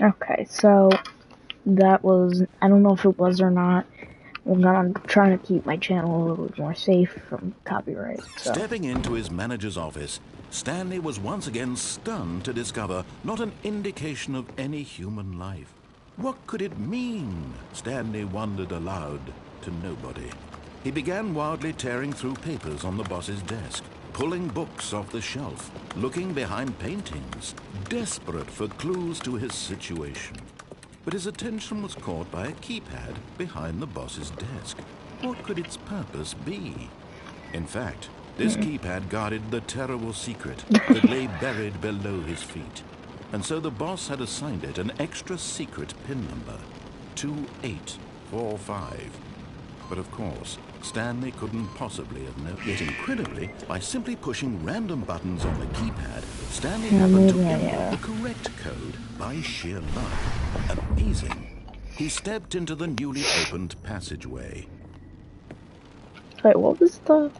Okay, so that was, I don't know if it was or not. I'm trying to keep my channel a little bit more safe from copyright. So. Stepping into his manager's office, Stanley was once again stunned to discover not an indication of any human life. What could it mean? Stanley wondered aloud to nobody. He began wildly tearing through papers on the boss's desk, pulling books off the shelf, looking behind paintings, desperate for clues to his situation. But his attention was caught by a keypad behind the boss's desk. What could its purpose be? In fact, this keypad guarded the terrible secret that lay buried below his feet. And so the boss had assigned it an extra secret PIN number, 2845. But of course, Stanley couldn't possibly have known. Yet incredibly, by simply pushing random buttons on the keypad, Stanley happened to input the correct code by sheer luck. Amazing. He stepped into the newly opened passageway. Wait, what was the...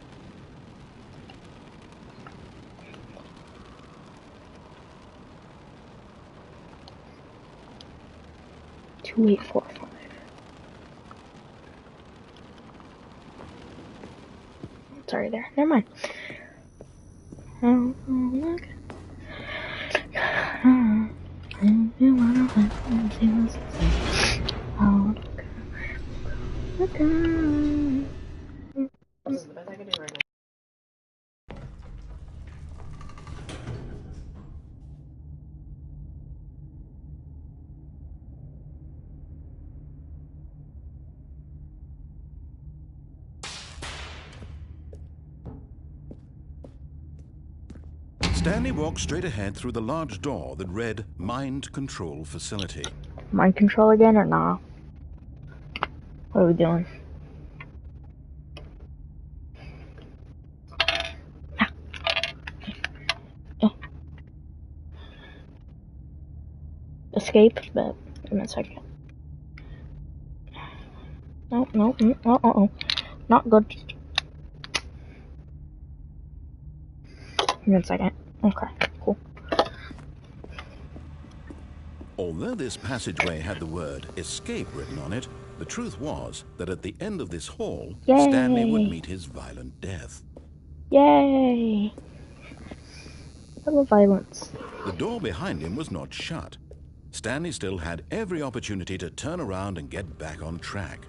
Two 845. Sorry there. Never mind. This is the best I can do right now. Stanley walked straight ahead through the large door that read Mind Control Facility. Mind control again or nah? What are we doing? Escape, but in a second. No, not good. In a second. Okay, cool. Although this passageway had the word escape written on it, the truth was that at the end of this hall, Yay. Stanley would meet his violent death. Yay! I love violence. The door behind him was not shut. Stanley still had every opportunity to turn around and get back on track.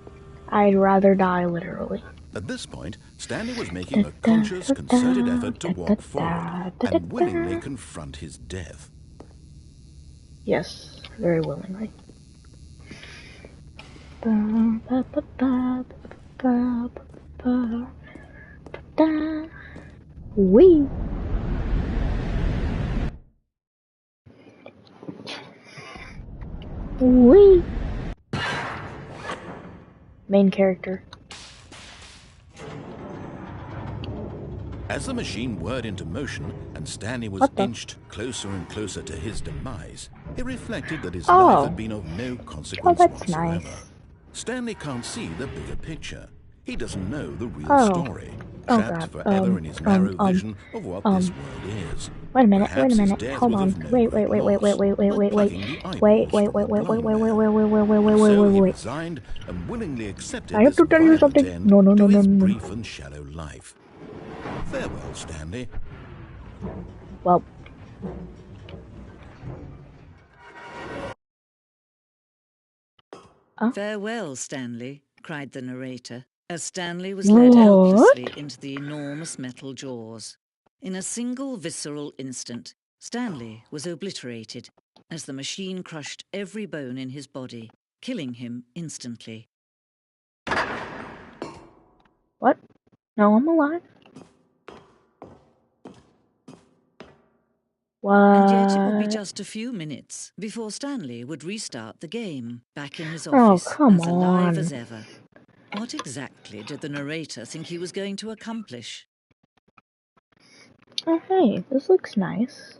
I'd rather die, literally. At this point, Stanley was making a conscious, concerted effort to walk forward and willingly confront his death. Yes, very willingly. Wee. Wee. Main character. As the machine whirred into motion and Stanley was inched closer and closer to his demise, he reflected that his life had been of no consequence whatsoever. Nice. Stanley can't see the bigger picture. He doesn't know the real story, trapped forever in his narrow vision of what this world is. Wait a minute, Perhaps his death hold was on. of no Wait. great loss, like plugging the eyeballs from the blind man. So he resigned and willingly accepted I have to tell you this violent something. end No. to his brief and shallow life. Farewell, Stanley. Well. Farewell, Stanley, cried the narrator, as Stanley was led helplessly into the enormous metal jaws. In a single visceral instant, Stanley was obliterated as the machine crushed every bone in his body, killing him instantly. What? No, I'm alive. What? And yet it would be just a few minutes before Stanley would restart the game, back in his office, as alive as ever. What exactly did the narrator think he was going to accomplish? Oh, hey, this looks nice.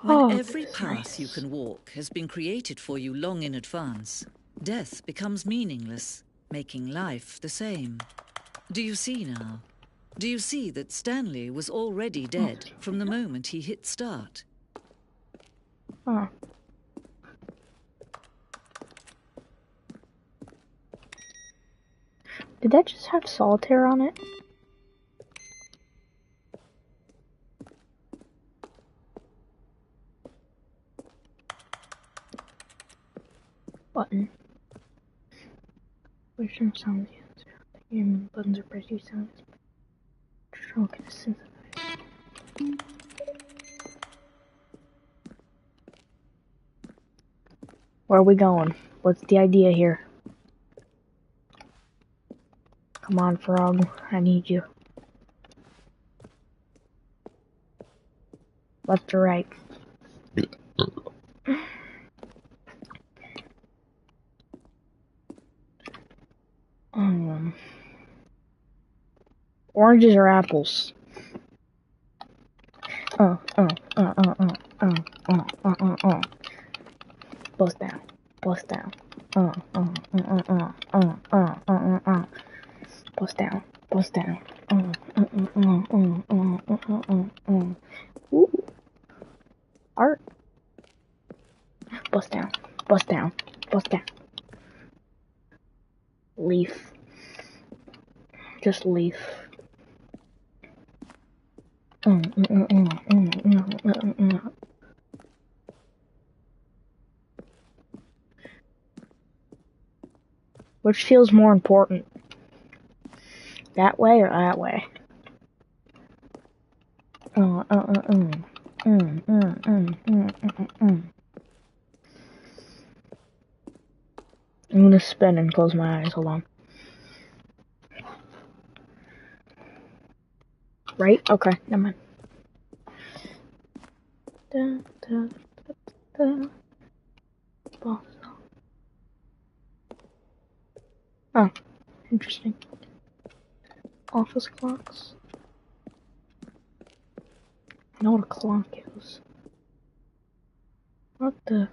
When every path you can walk has been created for you long in advance, death becomes meaningless, making life the same. Do you see now? Do you see that Stanley was already dead from the moment he hit start? Oh. Did that just have solitaire on it? Button. Which sounds the game buttons are pretty sounds. Stroke and synthesize. Where are we going? What's the idea here? Come on, frog. I need you. Left or right? Oranges or apples? Bust down. Bust down. Bust down. Bust down. Ooh. Art. Bust down. Bust down. Bust down. Leaf. Just leaf. Which feels more important? That way or that way? I'm gonna spin and close my eyes. Hold on. Right? Okay, never mind. Oh, interesting. Office clocks. I know what a clock is. What the?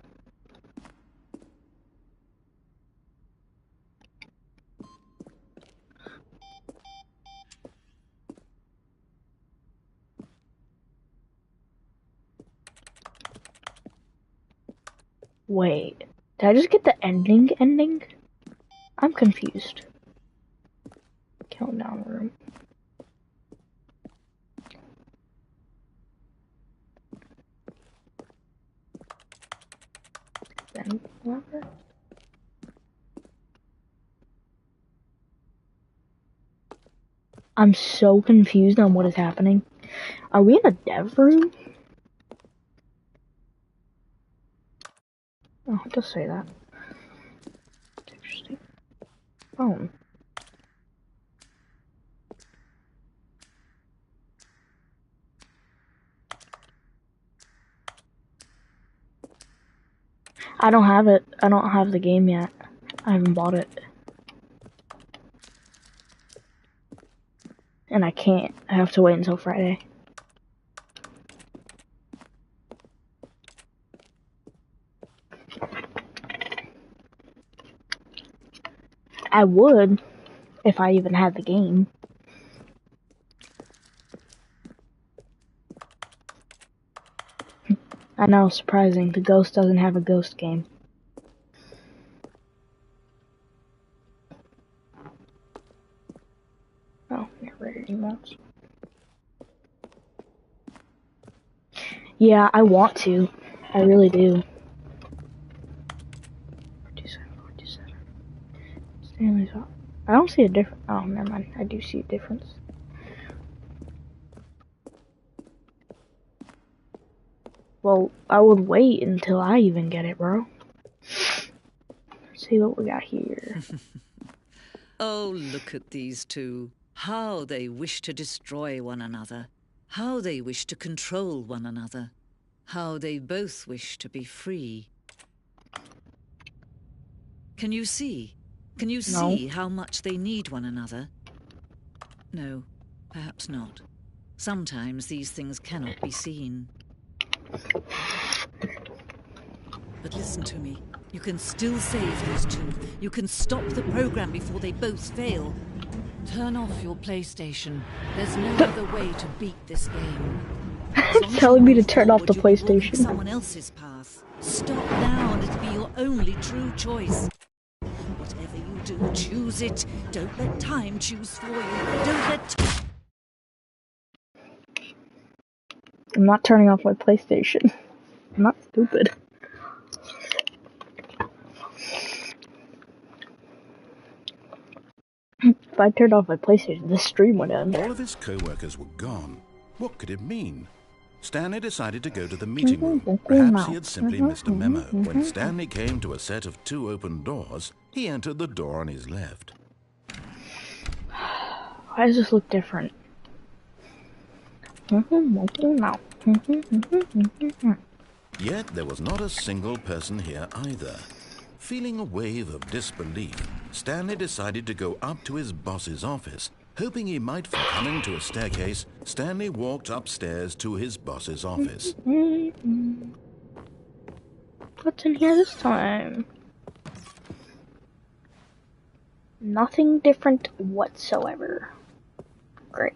Wait, did I just get the ending? I'm confused. Countdown room. Then lever. I'm so confused on what is happening. Are we in a dev room? Oh, it does say that. Interesting. Phone. I don't have it. I don't have the game yet. I haven't bought it. And I can't. I have to wait until Friday. I would, if I even had the game. I know, surprising. The Ghost doesn't have a Ghost game. Oh, get rid of emotes. Yeah, I want to. I really do. 427. Stanley's off. I don't see a difference. Oh, never mind. I do see a difference. Well, I would wait until I even get it, bro. Let's see what we got here. Oh, look at these two. How they wish to destroy one another. How they wish to control one another. How they both wish to be free. Can you see? Can you see how much they need one another? No, perhaps not. Sometimes these things cannot be seen. But listen to me. You can still save these two. You can stop the program before they both fail. Turn off your PlayStation. There's no other way to beat this game. Telling me to turn off the PlayStation. Someone else's path. Stop now and it'll be your only true choice. Whatever you do, choose it. Don't let time choose for you. Don't let... I'm not turning off my PlayStation. I'm not stupid. If I turned off my PlayStation, this stream would end. All of his co-workers were gone. What could it mean? Stanley decided to go to the meeting room. Perhaps he had simply missed a memo. When Stanley came to a set of 2 open doors, he entered the door on his left. Why does this look different? Yet there was not a single person here either. Feeling a wave of disbelief, Stanley decided to go up to his boss's office. Hoping he might find coming to a staircase, Stanley walked upstairs to his boss's office. What's in here this time? Nothing different whatsoever. Great.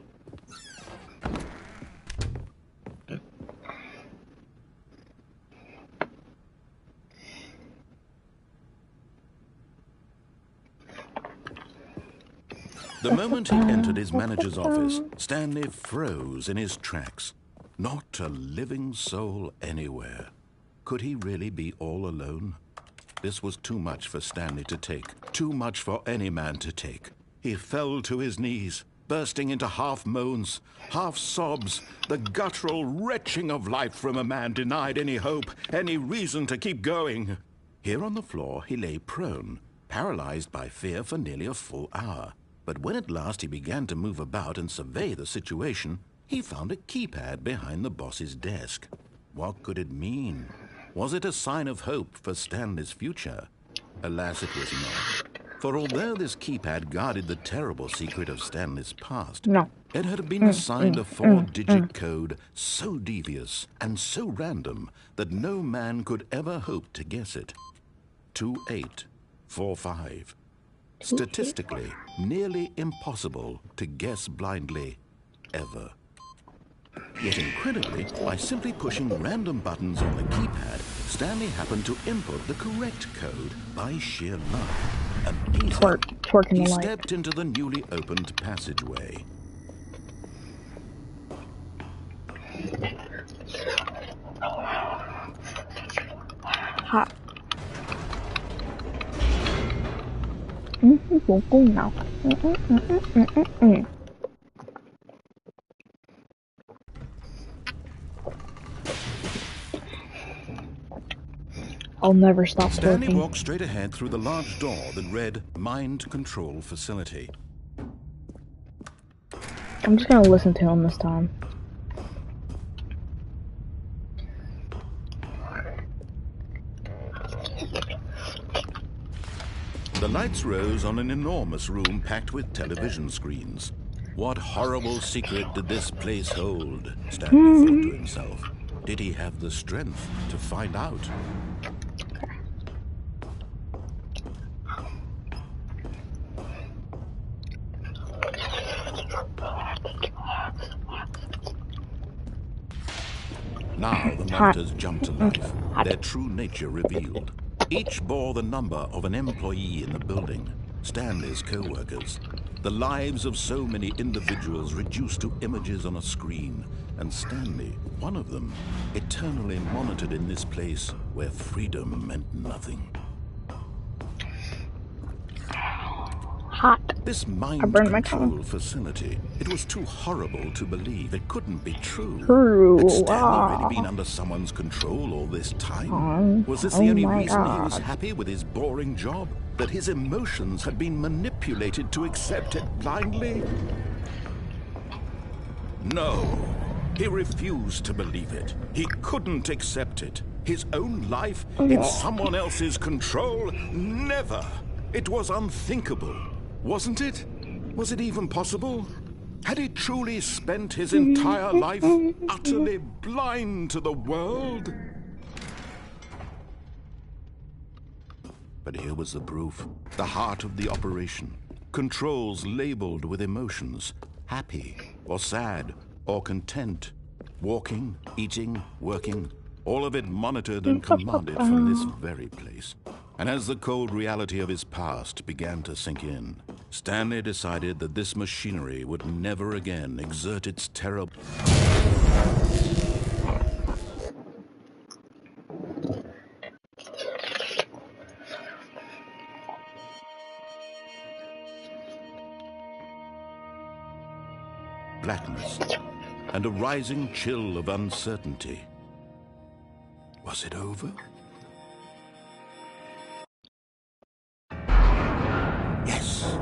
The moment he entered his manager's office, Stanley froze in his tracks. Not a living soul anywhere. Could he really be all alone? This was too much for Stanley to take. Too much for any man to take. He fell to his knees, bursting into half moans, half sobs, the guttural retching of life from a man denied any hope, any reason to keep going. Here on the floor, he lay prone, paralyzed by fear for nearly a full hour. But when at last he began to move about and survey the situation, he found a keypad behind the boss's desk. What could it mean? Was it a sign of hope for Stanley's future? Alas, it was not. For although this keypad guarded the terrible secret of Stanley's past, it had been assigned a 4-digit code so devious and so random that no man could ever hope to guess it. 2845. Statistically, nearly impossible to guess blindly, ever. Yet incredibly, by simply pushing random buttons on the keypad, Stanley happened to input the correct code by sheer luck. Amazing. He stepped into the newly opened passageway. Hot. I'll never stop Stanley twerking. walked straight ahead through the large door that read Mind Control Facility. I'm just gonna listen to him this time. The lights rose on an enormous room packed with television screens. What horrible secret did this place hold? Stanley thought to himself. Did he have the strength to find out? Now the monitors jumped to life, their true nature revealed. Each bore the number of an employee in the building, Stanley's co-workers. The lives of so many individuals reduced to images on a screen, and Stanley, one of them, eternally monitored in this place where freedom meant nothing. Hot. This mind control facility, it was too horrible to believe. It couldn't be true. Had Stanley really been under someone's control all this time? Was this the only reason he was happy with his boring job? That his emotions had been manipulated to accept it blindly? No, he refused to believe it. He couldn't accept it. His own life in someone else's control? Never. It was unthinkable. Wasn't it? Was it even possible? Had he truly spent his entire life utterly blind to the world? But here was the proof, the heart of the operation. Controls labeled with emotions, happy or sad or content, walking, eating, working, all of it monitored and commanded from this very place. And as the cold reality of his past began to sink in, Stanley decided that this machinery would never again exert its terrible... blackness and a rising chill of uncertainty. Was it over? Yes.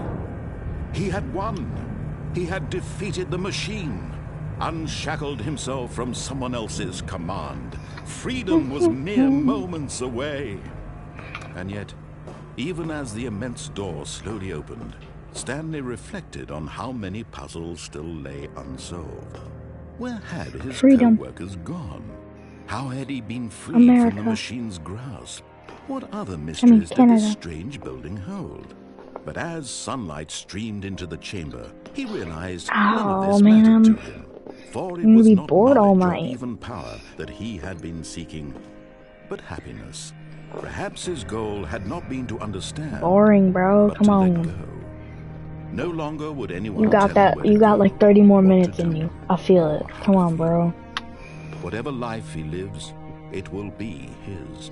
He had won. He had defeated the machine, unshackled himself from someone else's command. Freedom was mere moments away. And yet, even as the immense door slowly opened, Stanley reflected on how many puzzles still lay unsolved. Where had his co-workers gone? How had he been freed from the machine's grasp? What other mysteries did this strange building hold? But as sunlight streamed into the chamber, he realized none of this mattered to him. For it was not knowledge or even power that he had been seeking, but happiness. Perhaps his goal had not been to understand. Boring, bro. Come on. No longer would anyone You got that. You got like 30 more minutes in you. I feel it. Come on, bro. Whatever life he lives, it will be his.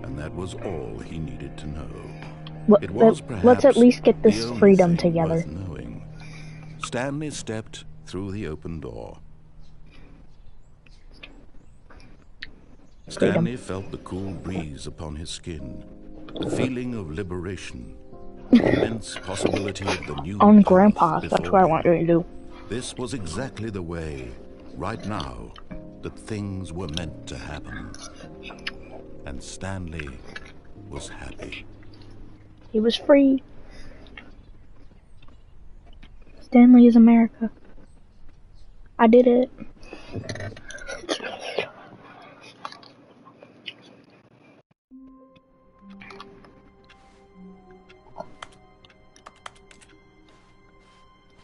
And that was all he needed to know. Let's at least get this freedom together. Stanley stepped through the open door. Stanley felt the cool breeze upon his skin, the feeling of liberation, the immense possibility of the new on Grandpa, that's what I want you to do. This was exactly the way, right now, that things were meant to happen. And Stanley was happy. He was free. Stanley is America. I did it.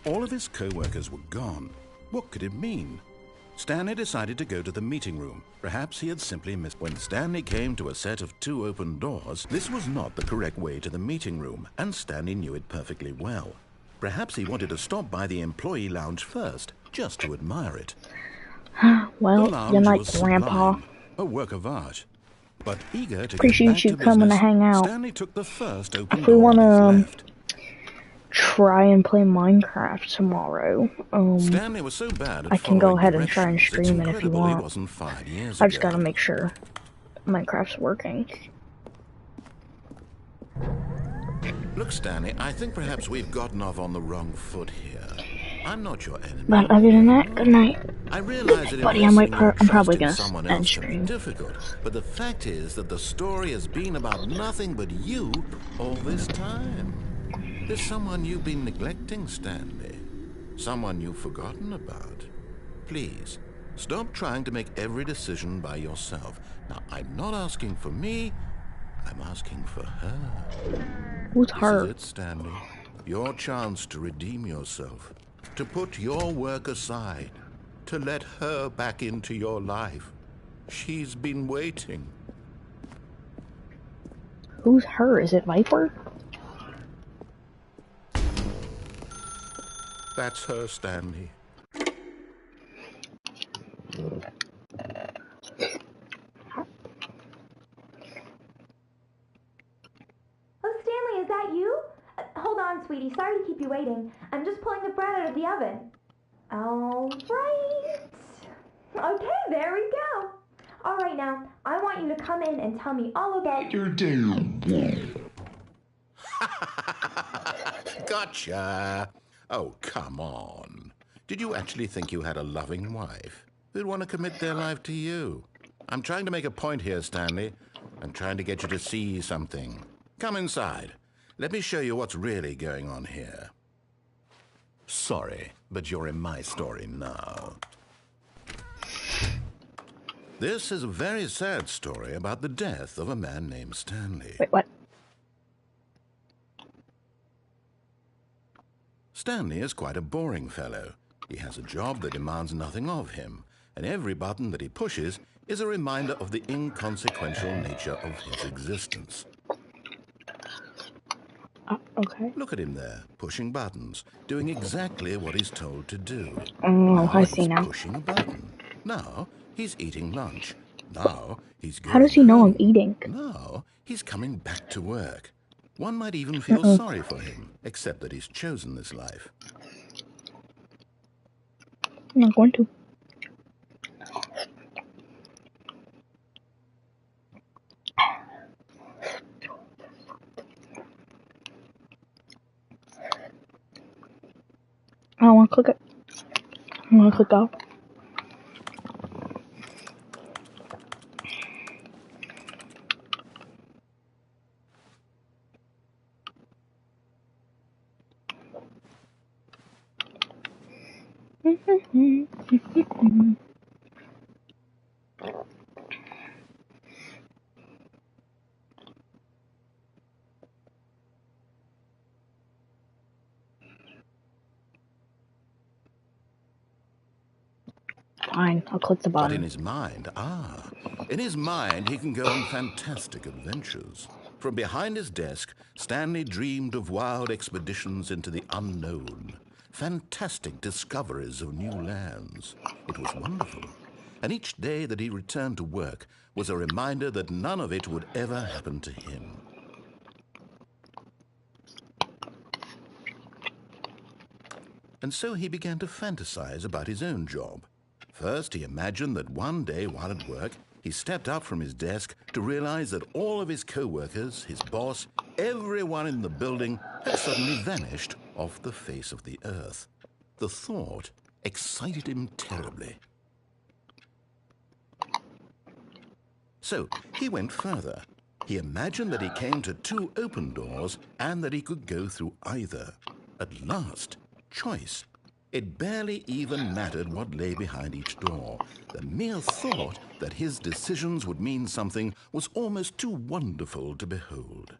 All of his co-workers were gone. What could it mean? Stanley decided to go to the meeting room. Perhaps he had simply missed. When Stanley came to a set of 2 open doors, this was not the correct way to the meeting room, and Stanley knew it perfectly well. Perhaps he wanted to stop by the employee lounge first, just to admire it. Well, you're like Grandpa. A work of art. But eager to appreciate you coming to hang out. Stanley took the first open if we want to try and play Minecraft tomorrow, Stanley was so bad at I can go ahead and try and stream it if you want. I just gotta make sure Minecraft's working. Look, Stanley, I think perhaps we've gotten off on the wrong foot here. I'm not your enemy. But other than that, good night. I realize that buddy, I'm probably gonna end stream. Difficult, but the fact is that the story has been about nothing but you all this time. There's someone you've been neglecting, Stanley. Someone you've forgotten about. Please, stop trying to make every decision by yourself. Now, I'm not asking for me, I'm asking for her. Who's her? This is it, Stanley. Your chance to redeem yourself. To put your work aside. To let her back into your life. She's been waiting. Who's her? Is it Viper? That's her, Stanley. Stanley, is that you? Hold on, sweetie. Sorry to keep you waiting. I'm just pulling the bread out of the oven. All right. Okay, there we go. All right, now, I want you to come in and tell me all about your day. Gotcha. Oh, come on. Did you actually think you had a loving wife who'd want to commit their life to you? I'm trying to make a point here, Stanley. I'm trying to get you to see something. Come inside. Let me show you what's really going on here. Sorry, but you're in my story now. This is a very sad story about the death of a man named Stanley. Wait, what? Stanley is quite a boring fellow. He has a job that demands nothing of him, and every button that he pushes is a reminder of the inconsequential nature of his existence. Okay. Look at him there, pushing buttons, doing exactly what he's told to do. Oh, Now I see he's now. pushing a button. Now he's eating lunch. Now he's How does going he know I'm home. eating? Now he's coming back to work. One might even feel sorry for him, except that he's chosen this life. I'm not going to. I don't want to click it. I want to click off. Fine, I'll click the But button. in his mind, he can go on fantastic adventures. From behind his desk, Stanley dreamed of wild expeditions into the unknown, fantastic discoveries of new lands. It was wonderful. And each day that he returned to work was a reminder that none of it would ever happen to him. And so he began to fantasize about his own job. First, he imagined that one day while at work, he stepped up from his desk to realize that all of his co-workers, his boss, everyone in the building had suddenly vanished off the face of the earth. The thought excited him terribly. So he went further. He imagined that he came to 2 open doors and that he could go through either. At last, choice. It barely even mattered what lay behind each door. The mere thought that his decisions would mean something was almost too wonderful to behold.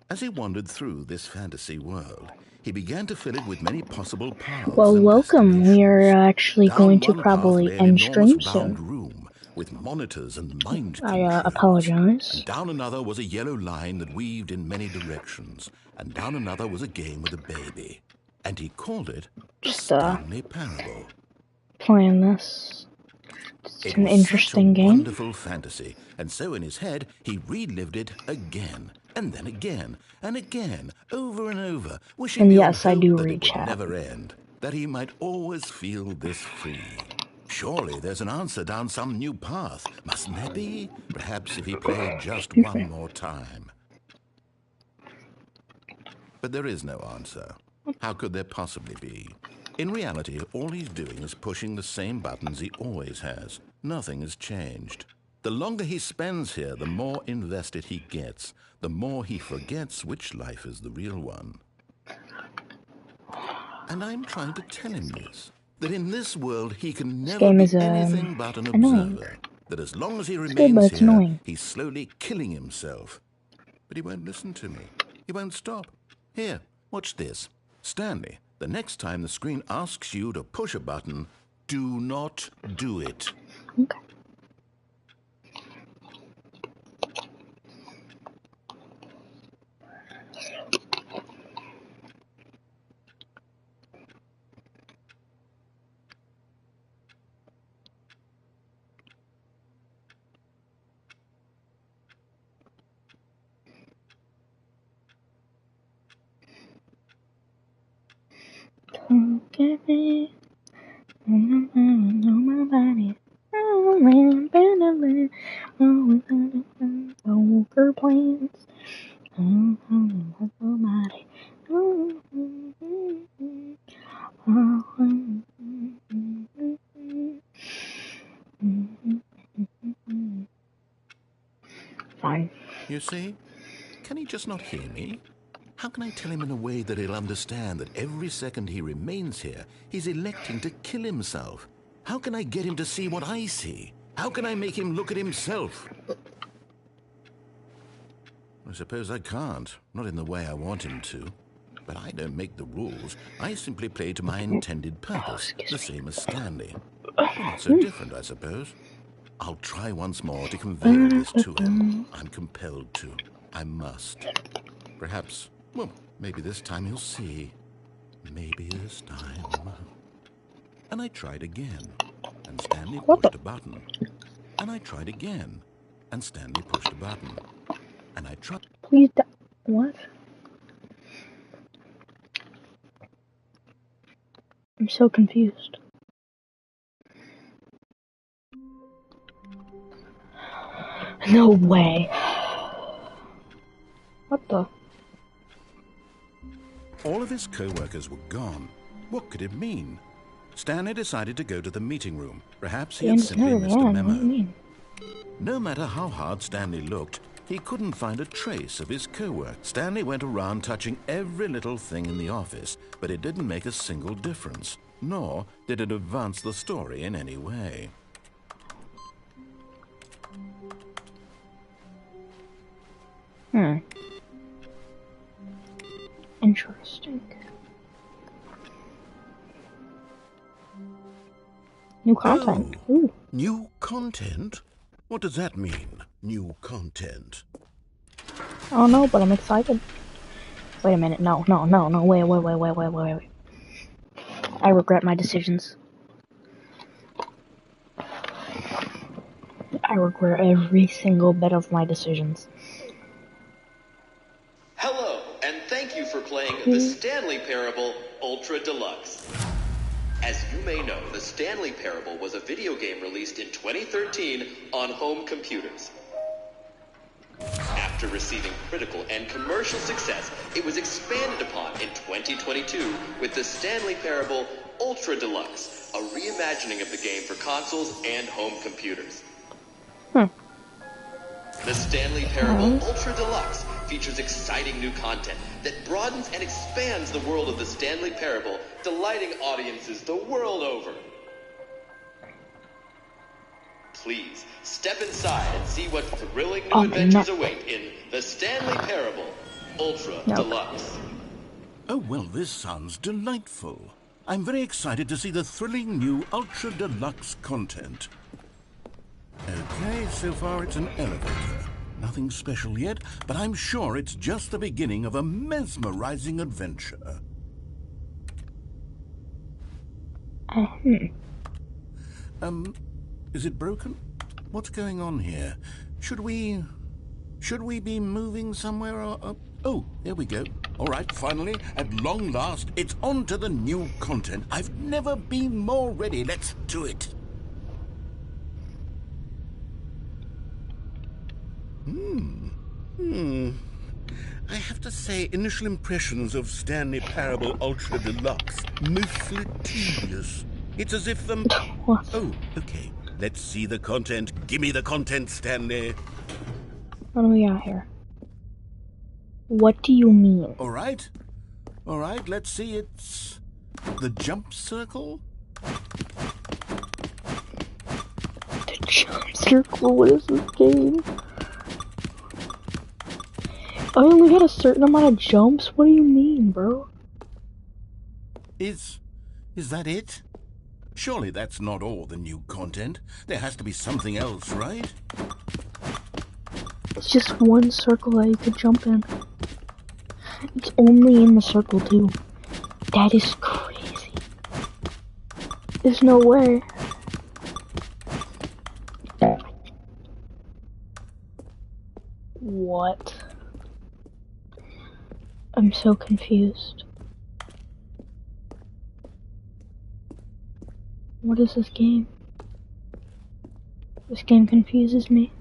As he wandered through this fantasy world, he began to fill it with many possible paths Well, and welcome. We are destinations. actually Down going to one path probably lay an end enormous stream round soon. room with monitors and mind I controls. apologize. And down another was a yellow line that weaved in many directions. And down another was a game with a baby. And he called it the Just Stanley Parable. playing this. It's It an was such a interesting game. wonderful fantasy, and so in his head he relived it again, and then again, and again, over and over, wishing And beyond yes, I hope do that read it would chat. never end, that he might always feel this free. Surely there's an answer down some new path, mustn't there be? Perhaps if he played just one more time. But there is no answer. How could there possibly be? In reality, all he's doing is pushing the same buttons he always has. Nothing has changed. The longer he spends here, the more invested he gets, the more he forgets which life is the real one. And I'm trying to tell him this, that in this world he can never game be is anything but an annoying. observer, that as long as he It's good, but remains it's here, annoying. he's slowly killing himself. But he won't listen to me. He won't stop. Here, watch this. Stanley, the next time the screen asks you to push a button, do not do it. Okay. Get me on my body. Over plans. Fine. You see? Can he just not hear me? How can I tell him in a way that he'll understand that every second he remains here, he's electing to kill himself? How can I get him to see what I see? How can I make him look at himself? I suppose I can't, not in the way I want him to. But I don't make the rules. I simply play to my intended purpose, the same as Stanley. We're not so different, I suppose. I'll try once more to convey all this to him. I'm compelled to. I must. Perhaps, well, maybe this time he'll see. Maybe this time. And I tried again, and Stanley pushed a button. And I tried again, and Stanley pushed a button. And I tried... Please what? I'm so confused. No way. What the? All of his co-workers were gone. What could it mean? Stanley decided to go to the meeting room. Perhaps he had simply missed a memo. What do you mean? No matter how hard Stanley looked, he couldn't find a trace of his co-work. Stanley went around touching every little thing in the office, but it didn't make a single difference, nor did it advance the story in any way. Interesting. New content. Oh, Ooh. new content? What does that mean, new content? I don't know, but I'm excited. Wait a minute. No, wait. I regret my decisions. I regret every single bit of my decisions. Hello, and thank you for playing the Stanley Parable Ultra Deluxe. As you may know, the Stanley Parable was a video game released in 2013 on home computers. After receiving critical and commercial success, it was expanded upon in 2022 with the Stanley Parable Ultra Deluxe, a reimagining of the game for consoles and home computers. The Stanley Parable Ultra Deluxe features exciting new content that broadens and expands the world of the Stanley Parable, delighting audiences the world over. Please, step inside and see what thrilling new adventures await in the Stanley Parable Ultra Deluxe. Oh, well, this sounds delightful. I'm very excited to see the thrilling new Ultra Deluxe content. Okay, so far it's an elevator. Nothing special yet, but I'm sure it's just the beginning of a mesmerizing adventure. Is it broken? What's going on here? Should we be moving somewhere or... Oh, there we go. All right, finally, at long last, it's on to the new content. I've never been more ready. Let's do it. I have to say, initial impressions of Stanley Parable Ultra Deluxe, mostly tedious. It's as if What? Oh, okay. Let's see the content. Give me the content, Stanley. What do we got here? What do you mean? All right, let's see. It's the jump circle. The jump circle? What is this game? I only got a certain amount of jumps? What do you mean, bro? Is that it? Surely that's not all the new content. There has to be something else, right? It's just one circle that you could jump in. It's only in the circle, too. That is crazy. There's no way. What? I'm so confused. What is this game? This game confuses me.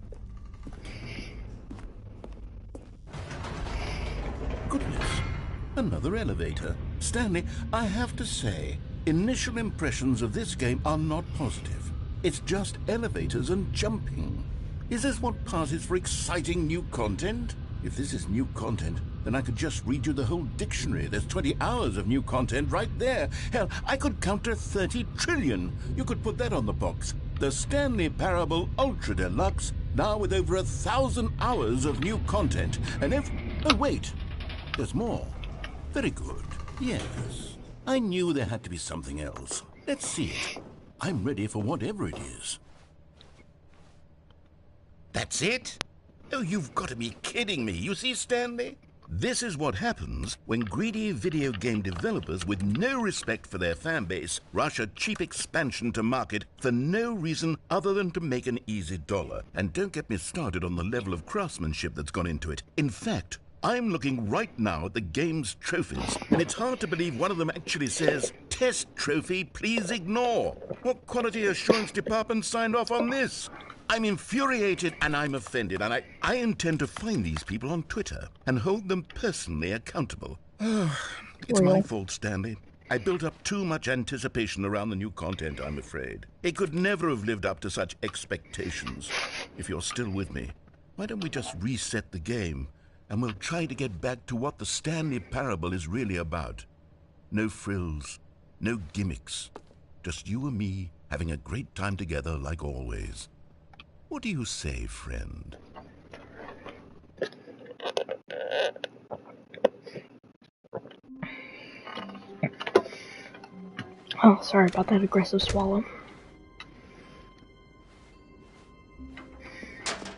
Goodness, another elevator. Stanley, I have to say, initial impressions of this game are not positive. It's just elevators and jumping. Is this what passes for exciting new content? If this is new content, then I could just read you the whole dictionary. There's 20 hours of new content right there. Hell, I could count to 30 trillion. You could put that on the box. The Stanley Parable Ultra Deluxe, now with over 1,000 hours of new content. And if... Oh, wait. There's more. Very good. Yes. I knew there had to be something else. Let's see it. I'm ready for whatever it is. That's it? Oh, you've got to be kidding me. You see, Stanley? This is what happens when greedy video game developers with no respect for their fan base rush a cheap expansion to market for no reason other than to make an easy dollar. And don't get me started on the level of craftsmanship that's gone into it. In fact, I'm looking right now at the game's trophies, and it's hard to believe one of them actually says, "Test trophy, please ignore." What quality assurance department signed off on this? I'm infuriated and I'm offended, and I intend to find these people on Twitter and hold them personally accountable. It's my fault, Stanley. I built up too much anticipation around the new content, I'm afraid. It could never have lived up to such expectations. If you're still with me, why don't we just reset the game, and we'll try to get back to what the Stanley Parable is really about. No frills, no gimmicks. Just you and me having a great time together like always. What do you say, friend? Oh, sorry about that aggressive swallow.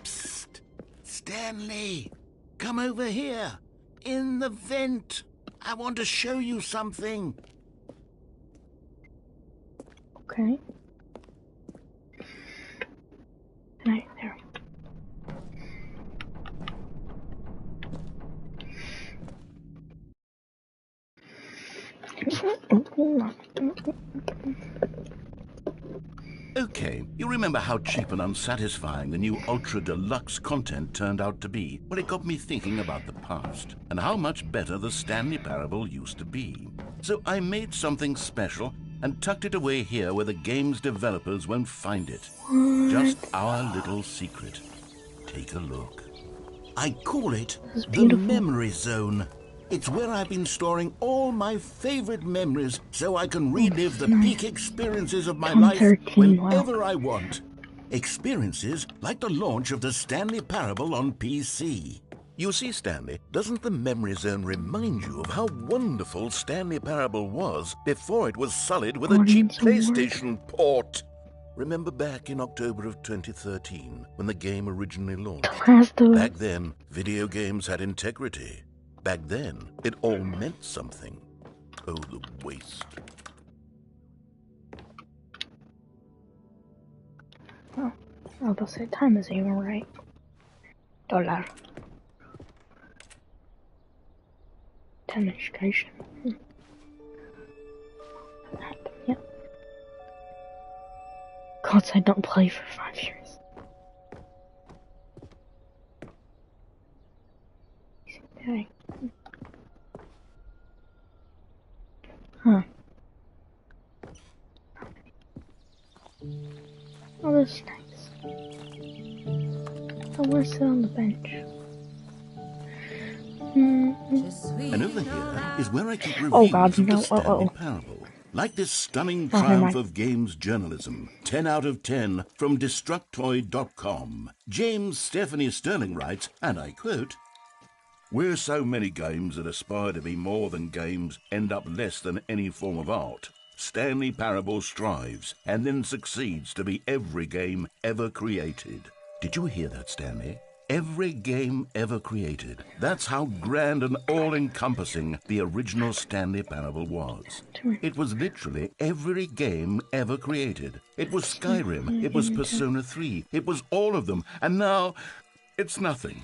Psst! Stanley! Come over here! In the vent! I want to show you something! Okay. Right, there. Okay, you remember how cheap and unsatisfying the new Ultra Deluxe content turned out to be? Well, it got me thinking about the past and how much better the Stanley Parable used to be. So I made something special and tucked it away here where the game's developers won't find it. Just our little secret. Take a look. I call it the Memory Zone. It's where I've been storing all my favorite memories so I can relive the peak experiences of my life whenever I want. Experiences like the launch of the Stanley Parable on PC. You see, Stanley, doesn't the Memory Zone remind you of how wonderful Stanley Parable was before it was sullied with a cheap PlayStation port? Remember back in October of 2013 when the game originally launched? Back then, video games had integrity. Back then, it all meant something. Oh, the waste. Oh, they'll say time isn't even right. $1. Demonstration. Yep. God, I don't play for 5 years. Okay. Huh. Oh, this is nice. I want to sit on the bench. And over here is where I keep reviews of the Stanley Parable. Like this stunning triumph of games journalism, 10 out of 10 from Destructoid.com. James Stephanie Sterling writes, and I quote, "Where so many games that aspire to be more than games end up less than any form of art, Stanley Parable strives and then succeeds to be every game ever created." Did you hear that, Stanley? Every game ever created. That's how grand and all-encompassing the original Stanley Parable was. It was literally every game ever created. It was Skyrim, it was Persona 3, it was all of them, and now it's nothing.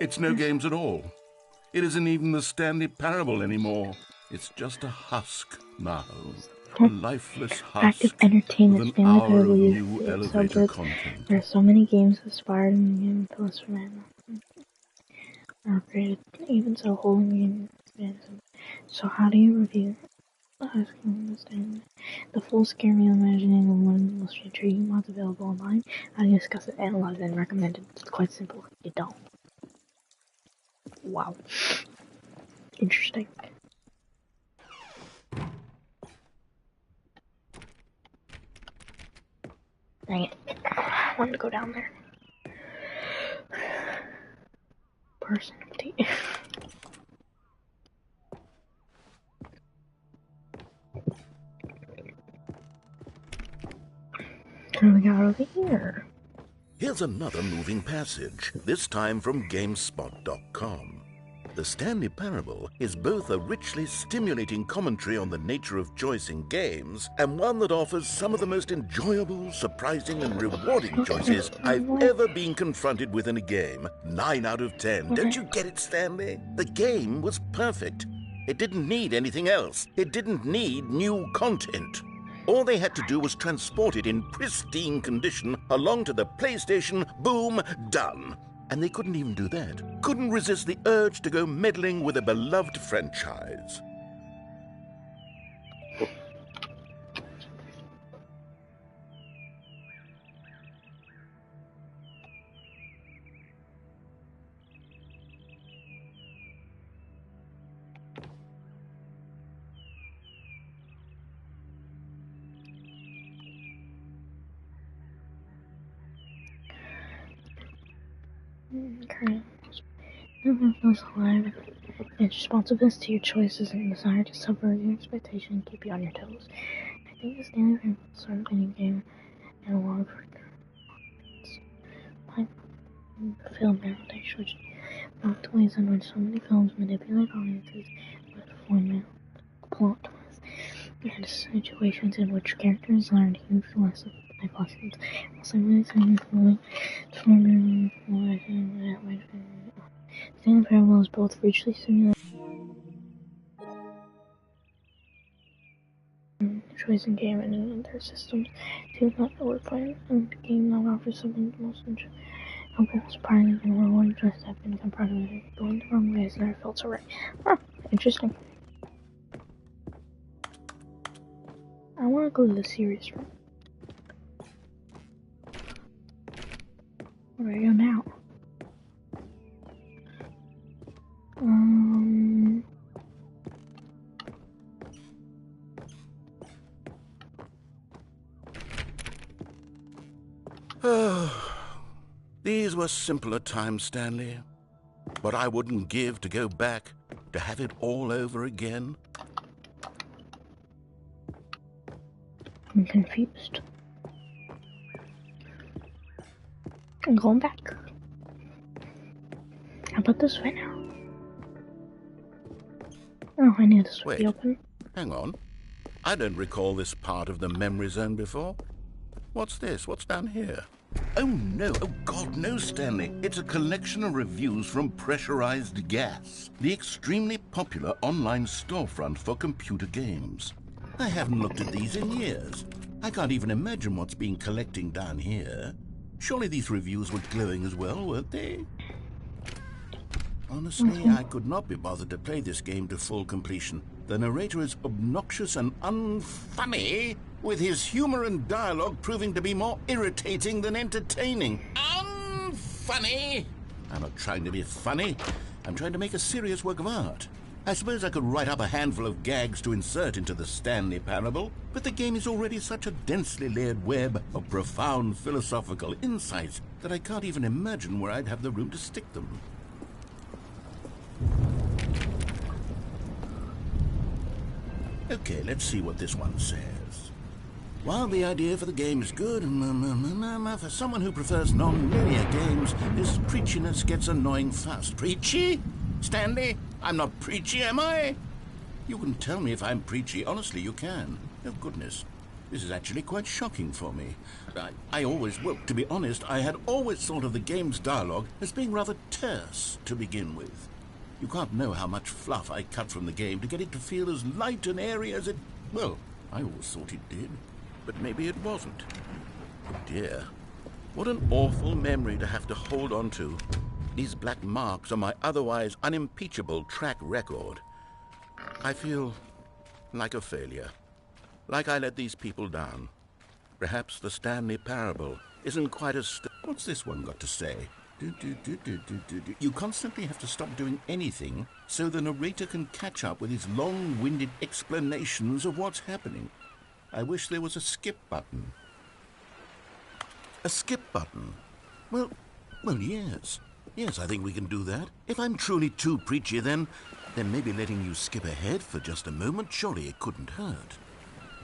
It's no games at all. It isn't even the Stanley Parable anymore. It's just a husk now. A lifeless husk. Active entertainment, with an Stanley hour Parable of used new to elevator subject. content. There are so many games inspired in the game plus man. Are created, even so, holding game. So how do you review? The full scary imagining of one of the most intriguing mods available online. How do you discuss it, analyze it, and recommend it? It's quite simple. You don't. Wow. Interesting. Dang it. I wanted to go down there. Person. What do we got over here? Here's another moving passage, this time from GameSpot.com. The Stanley Parable is both a richly stimulating commentary on the nature of choice in games and one that offers some of the most enjoyable, surprising, and rewarding choices I've ever been confronted with in a game. 9 out of 10. Don't you get it, Stanley? The game was perfect. It didn't need anything else. It didn't need new content. All they had to do was transport it in pristine condition along to the PlayStation. Boom, done. And they couldn't even do that. Couldn't resist the urge to go meddling with a beloved franchise. Okay. Everyone feels alive. It's responsiveness to your choices and desire to subvert your expectation and keep you on your toes. I think the Stanley Parable is sort of a video game analog for film narrative, which both ways in which so many films manipulate audiences with format, plot twists, and situations in which characters learn huge life lessons, while simultaneously transforming Stanley Parable is both richly stimulating choice in game and in their systems. Two that were playing and the game now offers some of the most surprising and rewarding choices I've been confronted with. Going the wrong way has never felt so right. Huh, interesting. I want to go to the serious room. Where do I go now? These were simpler times, Stanley. But I wouldn't give to go back, to have it all over again. I'm confused. I'm going back. How about this way now? Oh, I knew this would be open. Hang on. I don't recall this part of the memory zone before. What's this? What's down here? Oh no, oh God, no, Stanley. It's a collection of reviews from Pressurized Gas, the extremely popular online storefront for computer games. I haven't looked at these in years. I can't even imagine what's been collecting down here. Surely these reviews were glowing as well, weren't they? Honestly, I could not be bothered to play this game to full completion. The narrator is obnoxious and unfunny, with his humor and dialogue proving to be more irritating than entertaining. Unfunny! I'm not trying to be funny. I'm trying to make a serious work of art. I suppose I could write up a handful of gags to insert into the Stanley Parable, but the game is already such a densely layered web of profound philosophical insights that I can't even imagine where I'd have the room to stick them. Okay, let's see what this one says. While the idea for the game is good, for someone who prefers non-linear games, this preachiness gets annoying fast. Preachy? Stanley? I'm not preachy, am I? You can tell me if I'm preachy. Honestly, you can. Oh, goodness. This is actually quite shocking for me. Well, to be honest, I had always thought of the game's dialogue as being rather terse to begin with. You can't know how much fluff I cut from the game to get it to feel as light and airy as it... Well, I always thought it did. But maybe it wasn't. Oh dear. What an awful memory to have to hold on to. These black marks on my otherwise unimpeachable track record. I feel like a failure. Like I let these people down. Perhaps the Stanley Parable isn't quite as... What's this one got to say? You constantly have to stop doing anything so the narrator can catch up with his long-winded explanations of what's happening. I wish there was a skip button. A skip button? Well, yes. Yes, I think we can do that. If I'm truly too preachy, then maybe letting you skip ahead for just a moment, surely it couldn't hurt.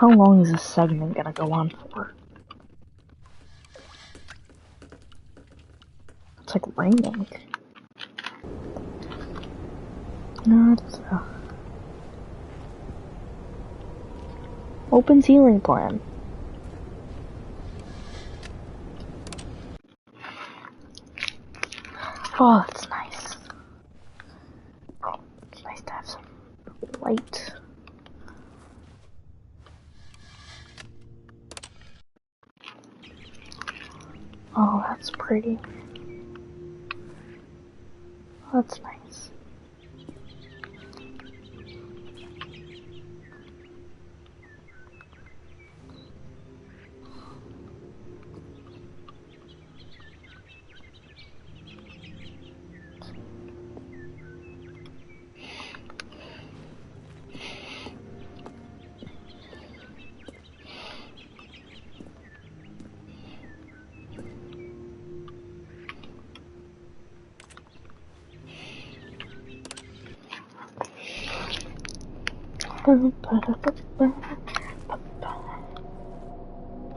How long is this segment gonna go on for? It's like raining. No, it's open ceiling plan. Oh, that's nice. It's nice to have some light. Oh, that's pretty. That's nice.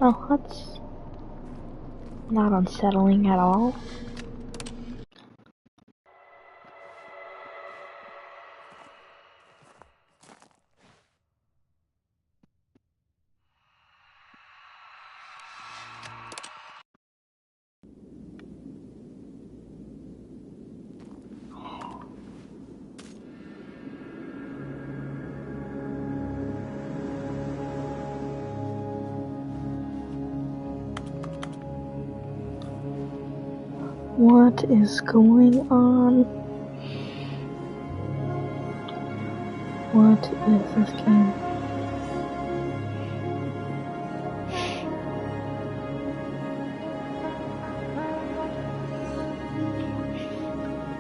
Oh, that's not unsettling at all. What is going on? What is this game?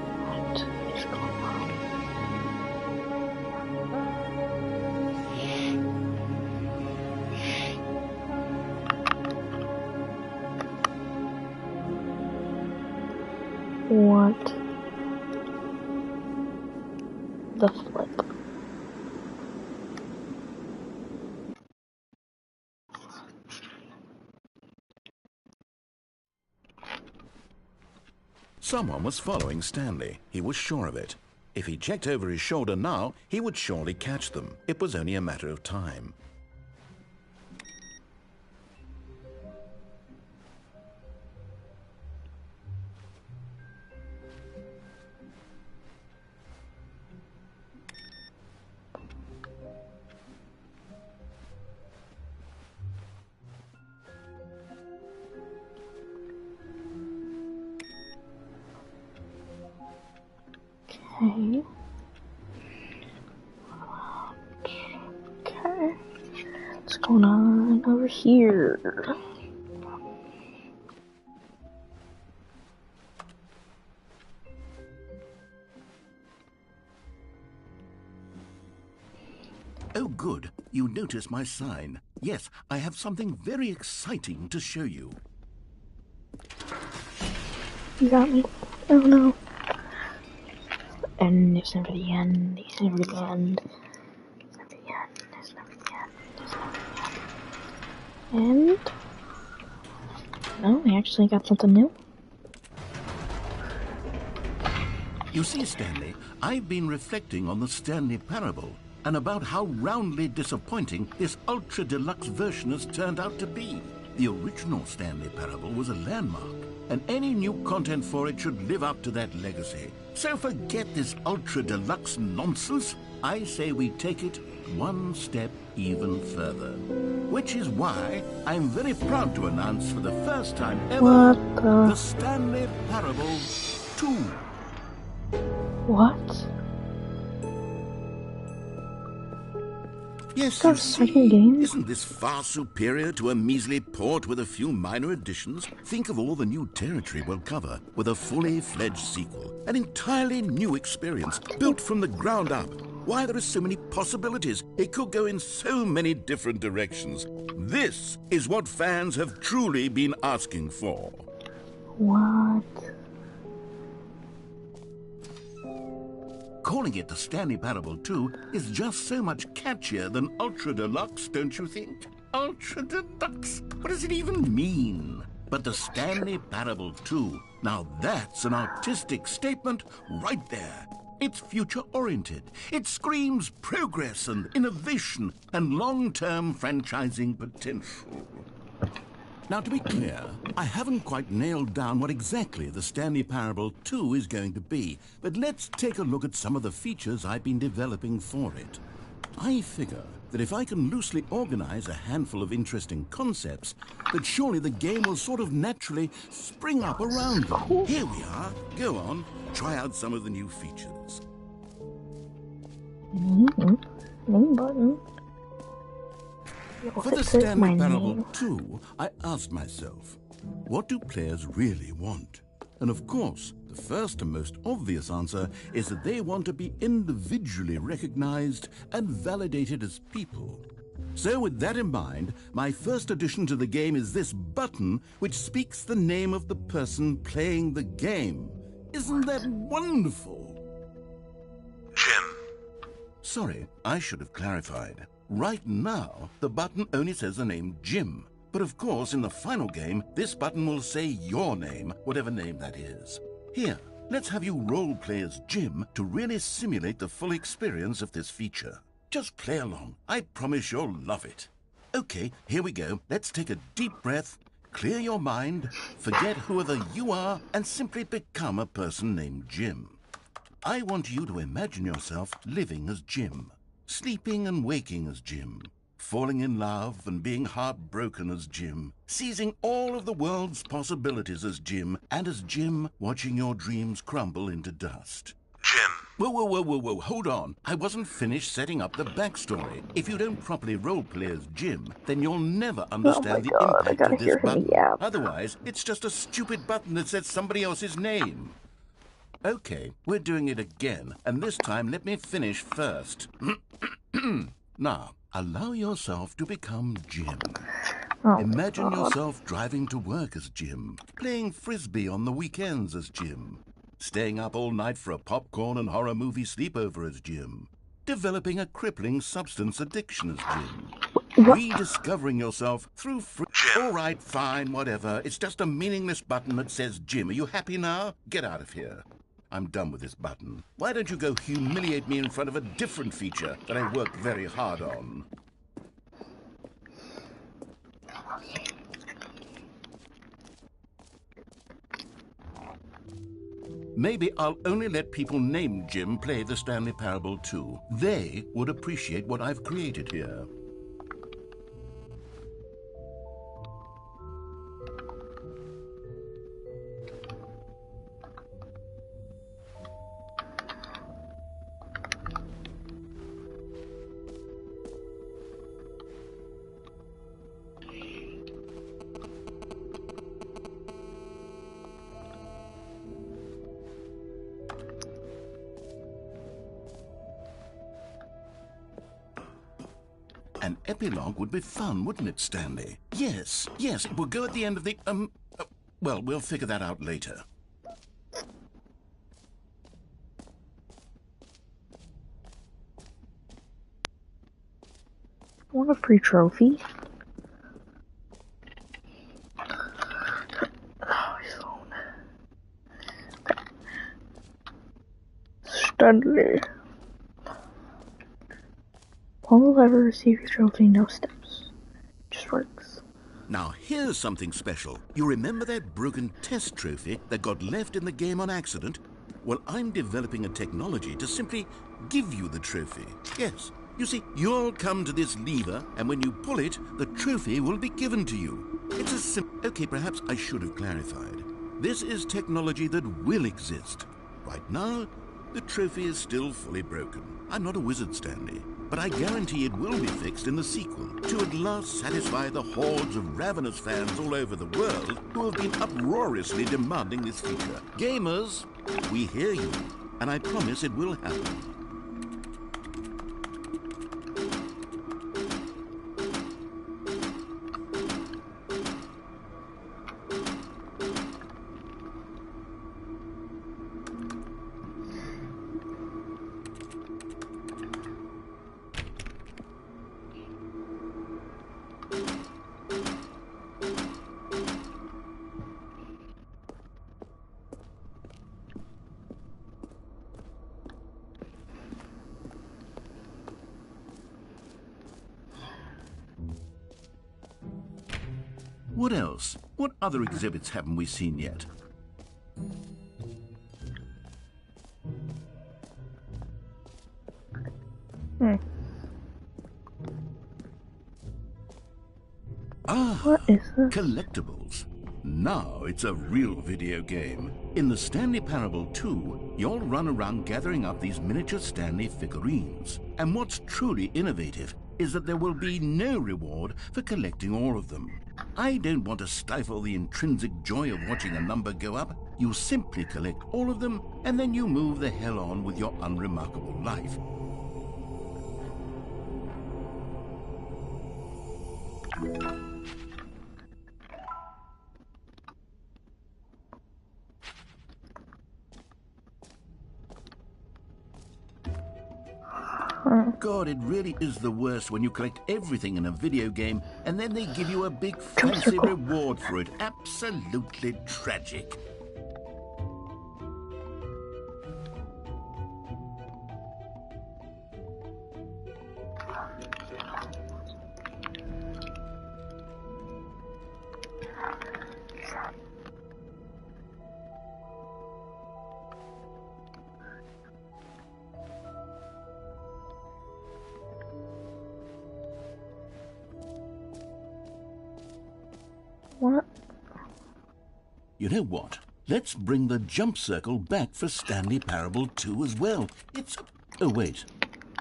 What is going on? What the flip? Someone was following Stanley. He was sure of it. If he checked over his shoulder now, he would surely catch them. It was only a matter of time. Okay. Okay. What's going on over here? Oh, good. You notice my sign. Yes, I have something very exciting to show you. You got me. Oh no. And it's never the end. It's never the end. It's never the end. It's never the end. It's never the end. And no, we actually got something new. You see, Stanley, I've been reflecting on the Stanley Parable and about how roundly disappointing this ultra-deluxe version has turned out to be. The original Stanley Parable was a landmark, and any new content for it should live up to that legacy. So forget this ultra-deluxe nonsense. I say we take it one step even further. Which is why I'm very proud to announce for the first time ever the Stanley Parable 2. What? Yes, That's a second game? Isn't this far superior to a measly port with a few minor additions? Think of all the new territory we'll cover with a fully fledged sequel. An entirely new experience, built from the ground up. Why, there are so many possibilities. It could go in so many different directions. This is what fans have truly been asking for. What? Calling it the Stanley Parable 2 is just so much catchier than Ultra Deluxe, don't you think? Ultra Deluxe? What does it even mean? But the Stanley Parable 2, now that's an artistic statement right there. It's future-oriented. It screams progress and innovation and long-term franchising potential. Now, to be clear, I haven't quite nailed down what exactly the Stanley Parable 2 is going to be, but let's take a look at some of the features I've been developing for it. I figure that if I can loosely organize a handful of interesting concepts, that surely the game will sort of naturally spring up around them. Here we are. Go on, try out some of the new features. Name button. For the Stanley Parable 2, I asked myself, what do players really want? And of course, the first and most obvious answer is that they want to be individually recognized and validated as people. So with that in mind, my first addition to the game is this button which speaks the name of the person playing the game. Isn't that wonderful? Jim. Sorry, I should have clarified. Right now, the button only says the name Jim. But of course, in the final game, this button will say your name, whatever name that is. Here, let's have you role-play as Jim to really simulate the full experience of this feature. Just play along. I promise you'll love it. Okay, here we go. Let's take a deep breath, clear your mind, forget whoever you are, and simply become a person named Jim. I want you to imagine yourself living as Jim. Sleeping and waking as Jim, falling in love and being heartbroken as Jim, seizing all of the world's possibilities as Jim, and as Jim watching your dreams crumble into dust. Jim. Whoa, hold on. I wasn't finished setting up the backstory. If you don't properly roleplay as Jim, then you'll never understand the impact of this button. Otherwise, it's just a stupid button that says somebody else's name. Okay, we're doing it again, and this time let me finish first. Now, allow yourself to become Jim. Imagine yourself driving to work as Jim, playing frisbee on the weekends as Jim, staying up all night for a popcorn and horror movie sleepover as Jim, developing a crippling substance addiction as Jim, rediscovering yourself through All right, fine, whatever. It's just a meaningless button that says Jim. Are you happy now? Get out of here. I'm done with this button. Why don't you go humiliate me in front of a different feature that I worked very hard on? Maybe I'll only let people named Jim play the Stanley Parable 2. They would appreciate what I've created here. An epilogue would be fun, wouldn't it, Stanley? Yes, it will go at the end of the, well, we'll figure that out later. Want a free trophy? Oh, his phone. Stanley. When will I ever receive your trophy? No steps. Just works. Now, here's something special. You remember that broken test trophy that got left in the game on accident? Well, I'm developing a technology to simply give you the trophy. Yes. You see, you'll come to this lever, and when you pull it, the trophy will be given to you. It's a simple... Okay, perhaps I should have clarified. This is technology that will exist. Right now, the trophy is still fully broken. I'm not a wizard, Stanley, but I guarantee it will be fixed in the sequel to at last satisfy the hordes of ravenous fans all over the world who have been uproariously demanding this feature. Gamers, we hear you, and I promise it will happen. What else? What other exhibits haven't we seen yet? Ah, What is this? collectibles. Now it's a real video game. In the Stanley Parable 2, you'll run around gathering up these miniature Stanley figurines. And what's truly innovative is that there will be no reward for collecting all of them. I don't want to stifle the intrinsic joy of watching a number go up. You simply collect all of them, and then you move the hell on with your unremarkable life. God, it really is the worst when you collect everything in a video game and then they give you a big fancy reward for it. Absolutely tragic. What? You know what? Let's bring the jump circle back for Stanley Parable 2 as well. It's... Oh, wait.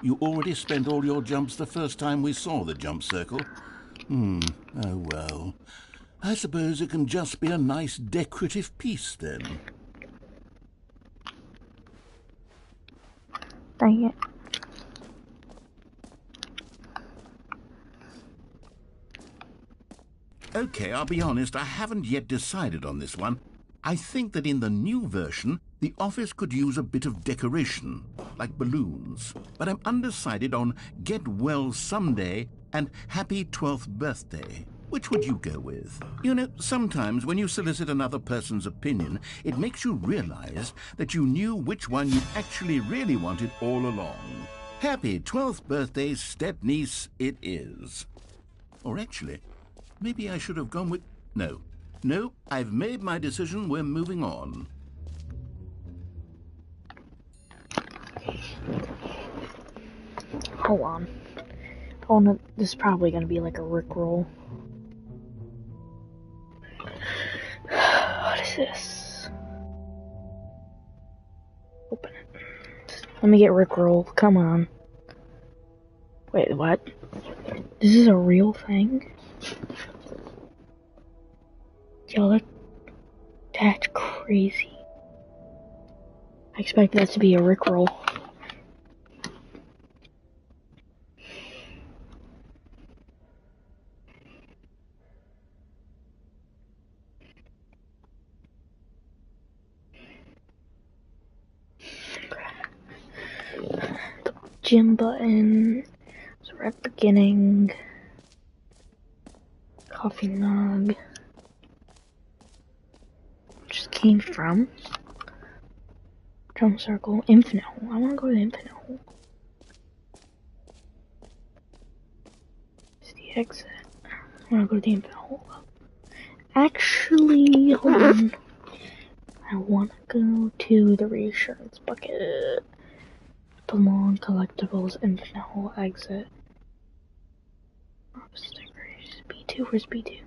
You already spent all your jumps the first time we saw the jump circle. Oh well. I suppose it can just be a nice decorative piece then. Dang it. Okay, I'll be honest, I haven't yet decided on this one. I think that in the new version, the office could use a bit of decoration, like balloons. But I'm undecided on Get Well Someday and Happy 12th Birthday. Which would you go with? You know, sometimes when you solicit another person's opinion, it makes you realize that you knew which one you actually really wanted all along. Happy 12th birthday, step-niece, it is. Or actually, maybe I should have gone with... No, I've made my decision. We're moving on. Hold on. Oh, no, this is probably going to be like a Rickroll. What is this? Open it. Let me get Rickroll. Come on. Wait, what? This is a real thing? Yo, that's crazy. I expect that to be a Rickroll. The gym button. So we're at the beginning. Coffee mug. Just came from Drum Circle, Infinite Hole. I want to go to the Infinite Hole. It's the exit. I want to go to the Infinite Hole. Actually, hold on. I want to go to the reassurance bucket. Belong collectibles, Infinite Hole exit. Stickers. B2, where's B2?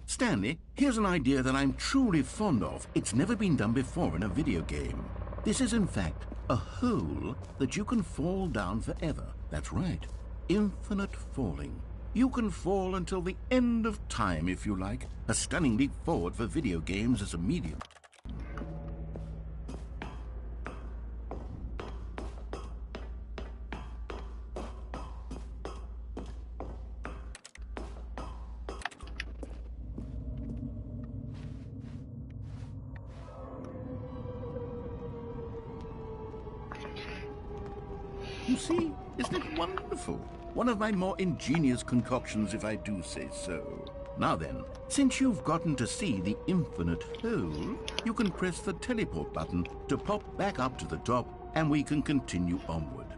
Stanley, here's an idea that I'm truly fond of. It's never been done before in a video game. This is, in fact, a hole that you can fall down forever. That's right. Infinite falling. You can fall until the end of time, if you like. A stunning leap forward for video games as a medium. You see? Isn't it wonderful? One of my more ingenious concoctions, if I do say so. Now then, since you've gotten to see the infinite hole, you can press the teleport button to pop back up to the top, and we can continue onward.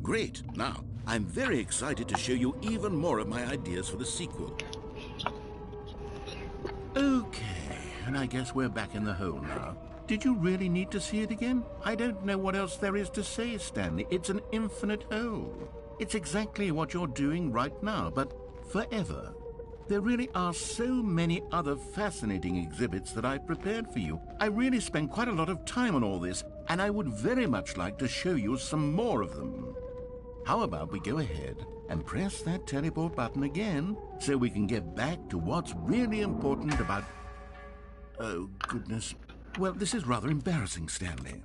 Great. Now, I'm very excited to show you even more of my ideas for the sequel. Okay, and I guess we're back in the hole now. Did you really need to see it again? I don't know what else there is to say, Stanley. It's an infinite hole. It's exactly what you're doing right now, but forever. There really are so many other fascinating exhibits that I've prepared for you. I really spent quite a lot of time on all this, and I would very much like to show you some more of them. How about we go ahead and press that teleport button again so we can get back to what's really important about... Oh, goodness. Well, this is rather embarrassing, Stanley.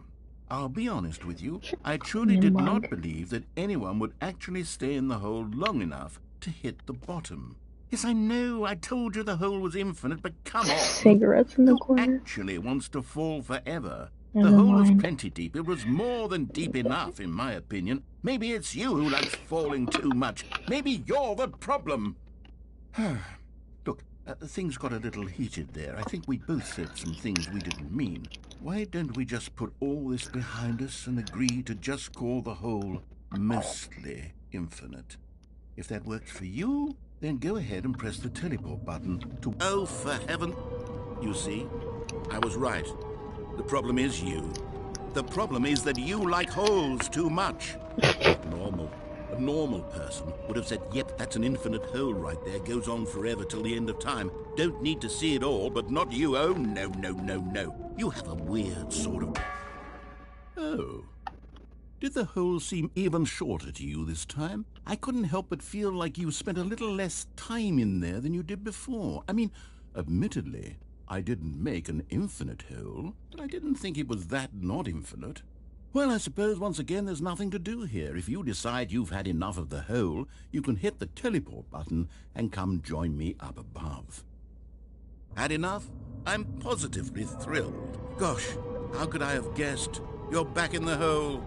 I'll be honest with you. I truly did not believe that anyone would actually stay in the hole long enough to hit the bottom. Yes, I know. I told you the hole was infinite, but come on. Cigarettes in the Who corner. actually wants to fall forever? Never The hole was mind. plenty deep. It was more than deep enough, in my opinion. Maybe it's you who likes falling too much. Maybe you're the problem. Look, things got a little heated there. I think we both said some things we didn't mean. Why don't we just put all this behind us and agree to just call the hole mostly infinite? If that works for you, then go ahead and press the teleport button to... Oh, for heaven! You see, I was right. The problem is you. The problem is that you like holes too much. A normal person would have said, yep, that's an infinite hole right there, goes on forever till the end of time. Don't need to see it all, but not you. Oh, no, no, no, no. You have a weird sort of... Oh. Did the hole seem even shorter to you this time? I couldn't help but feel like you spent a little less time in there than you did before. I mean, admittedly, I didn't make an infinite hole, but I didn't think it was that not infinite. Well, I suppose once again there's nothing to do here. If you decide you've had enough of the hole, you can hit the teleport button and come join me up above. Had enough? I'm positively thrilled. Gosh, how could I have guessed? You're back in the hole.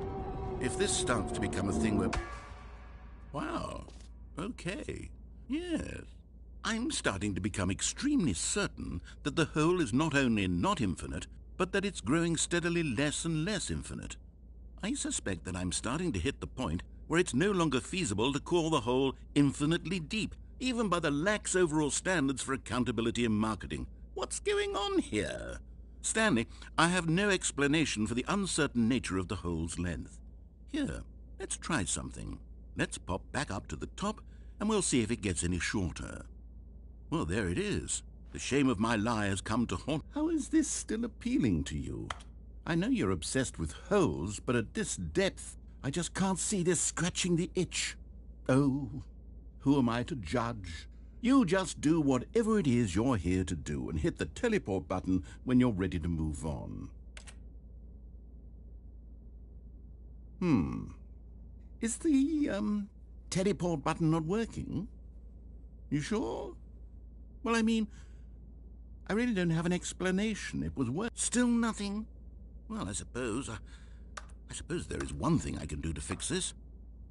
If this starts to become a thing where... Wow. Okay. Yes. I'm starting to become extremely certain that the hole is not only not infinite, but that it's growing steadily less and less infinite. I suspect that I'm starting to hit the point where it's no longer feasible to call the hole infinitely deep, even by the lax overall standards for accountability and marketing. What's going on here? Stanley, I have no explanation for the uncertain nature of the hole's length. Here, let's try something. Let's pop back up to the top, and we'll see if it gets any shorter. Well, there it is. The shame of my lie has come to haunt. How is this still appealing to you? I know you're obsessed with holes, but at this depth, I just can't see this scratching the itch. Oh, who am I to judge? You just do whatever it is you're here to do and hit the teleport button when you're ready to move on. Is the, teleport button not working? You sure? Well, I mean, I really don't have an explanation. It was still nothing? Well, I suppose there is one thing I can do to fix this.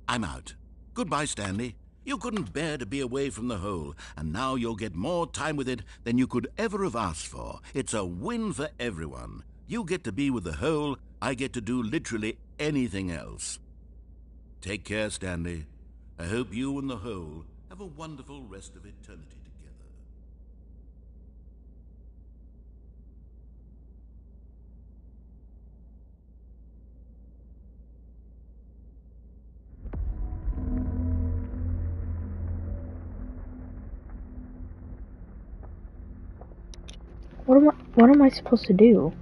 I'm out. Goodbye, Stanley. You couldn't bear to be away from the hole, and now you'll get more time with it than you could ever have asked for. It's a win for everyone. You get to be with the hole, I get to do literally anything else. Take care, Stanley. I hope you and the hole have a wonderful rest of eternity together. What am I supposed to do?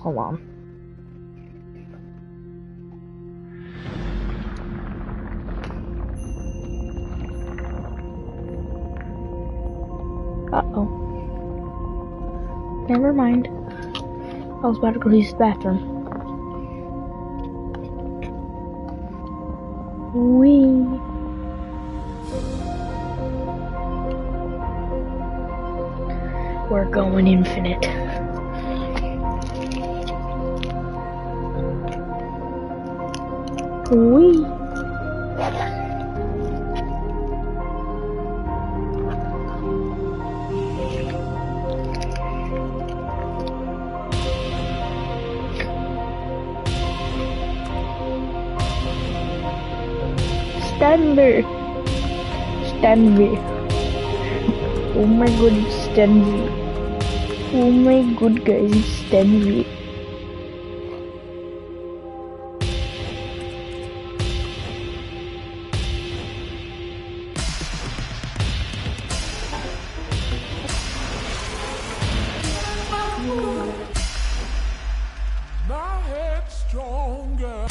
Hold on. Uh-oh. Never mind. I was about to go use the bathroom. Whee! We're going infinite. Wee. Stanley. Stanley. Oh my god, it's Stanley. Oh my god, guys, it's Stanley. My head's stronger.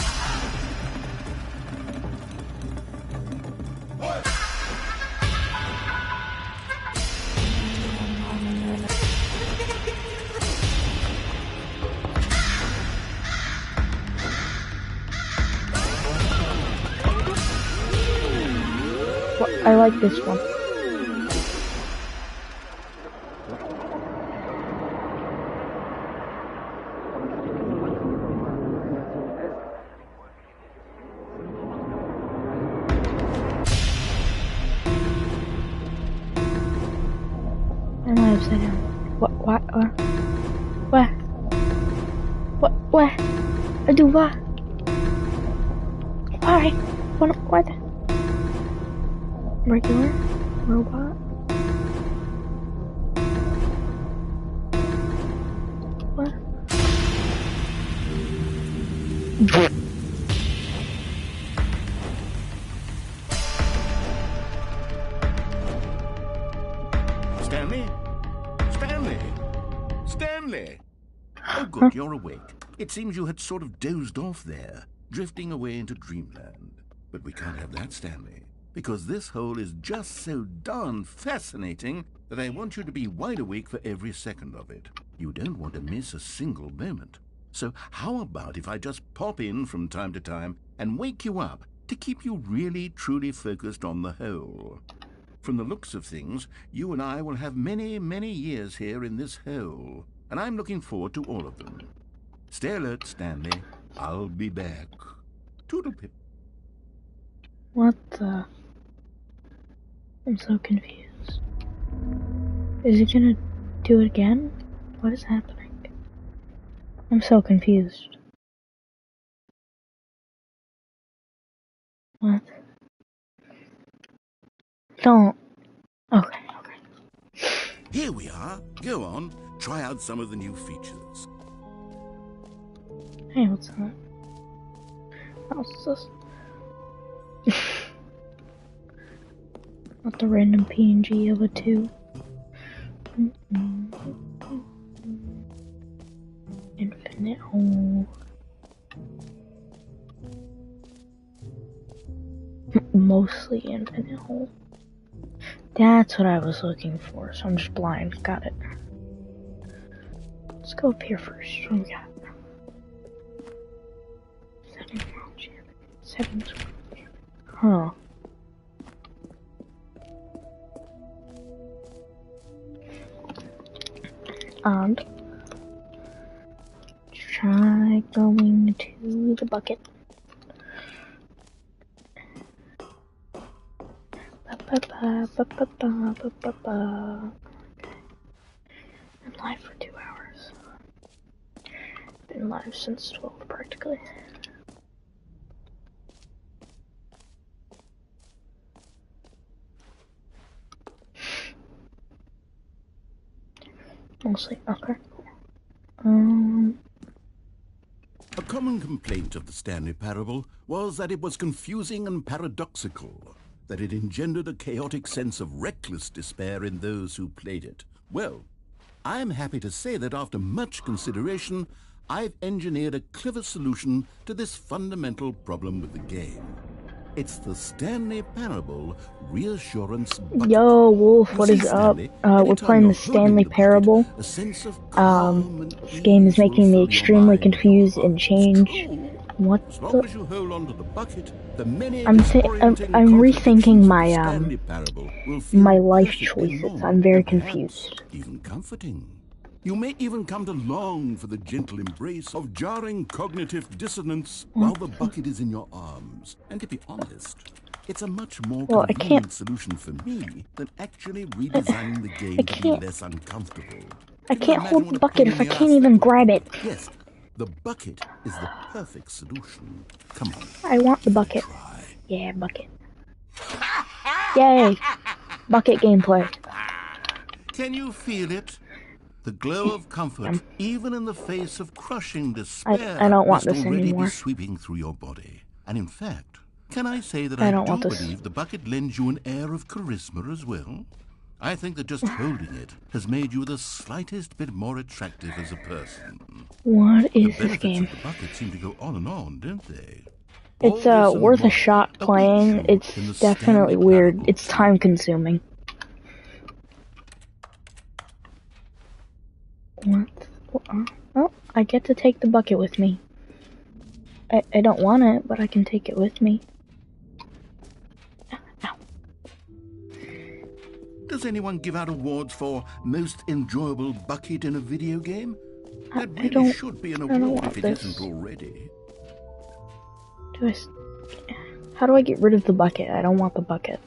I like this one. I might have said him. What? I do what? Why? What? Regular? Robot? What? Stanley? Stanley? Stanley? Oh, good, you're awake. It seems you had sort of dozed off there, drifting away into dreamland. But we can't have that, Stanley, because this hole is just so darn fascinating that I want you to be wide awake for every second of it. You don't want to miss a single moment. So how about if I just pop in from time to time and wake you up to keep you really, truly focused on the hole? From the looks of things, you and I will have many, many years here in this hole, and I'm looking forward to all of them. Stay alert, Stanley. I'll be back. Toodle-pip. What the? I'm so confused. Is he gonna do it again? What is happening? I'm so confused. What? Don't. Okay. Here we are. Go on. Try out some of the new features. Hey, what's that? What's this? Not the random PNG of a 2. Infinite hole. Mostly infinite hole. That's what I was looking for, so I'm just blind. Got it. Let's go up here first. What do we got? Settings. Huh. And try going to the bucket. I'm live for 2 hours. Been live since 12 practically. Mostly, okay. A common complaint of the Stanley Parable was that it was confusing and paradoxical, that it engendered a chaotic sense of reckless despair in those who played it. Well, I'm happy to say that after much consideration, I've engineered a clever solution to this fundamental problem with the game. It's the Stanley Parable Reassurance Bucket. Yo, Wolf, what You is see, up? Stanley, We're anytime playing you're the holding Stanley the bucket, Parable. a sense of calm and This game is ease will making me fill your extremely mind confused your and heart. change. It's cool. What As long the? as you hold on to the bucket, the many I'm disorienting rethinking contradictions my of the Stanley Parable will feel my life perfectly choices. normal I'm very and perhaps confused. even comforting. You may even come to long for the gentle embrace of jarring cognitive dissonance while the bucket is in your arms. And to be honest, it's a much more Well, I convenient can't. solution for me than actually redesigning the game to be can't. less uncomfortable. I You can can't imagine hold what the a bucket pain if in I the can't ass even that would grab be. it. Yes, the bucket is the perfect solution. Come on. I want the give it a bucket. try. Yeah, bucket. Yay! Bucket gameplay. Can you feel it? The glow of comfort, even in the face of crushing despair, I don't want must this already be anymore. sweeping through your body. And in fact, can I say that I I don't do want this. believe the bucket lends you an air of charisma as well? I think that just holding it has made you the slightest bit more attractive as a person. What The is this benefits game? of the bucket seem to go on, don't they? It's All this and worth a more shot await playing. you It's in the definitely Stanley weird. Parable It's 2. time consuming. What? Oh, I get to take the bucket with me. I don't want it, but I can take it with me. Ow. Does anyone give out awards for most enjoyable bucket in a video game? That I really don't. should be an I don't award want if it this. isn't already. How do I get rid of the bucket? I don't want the bucket.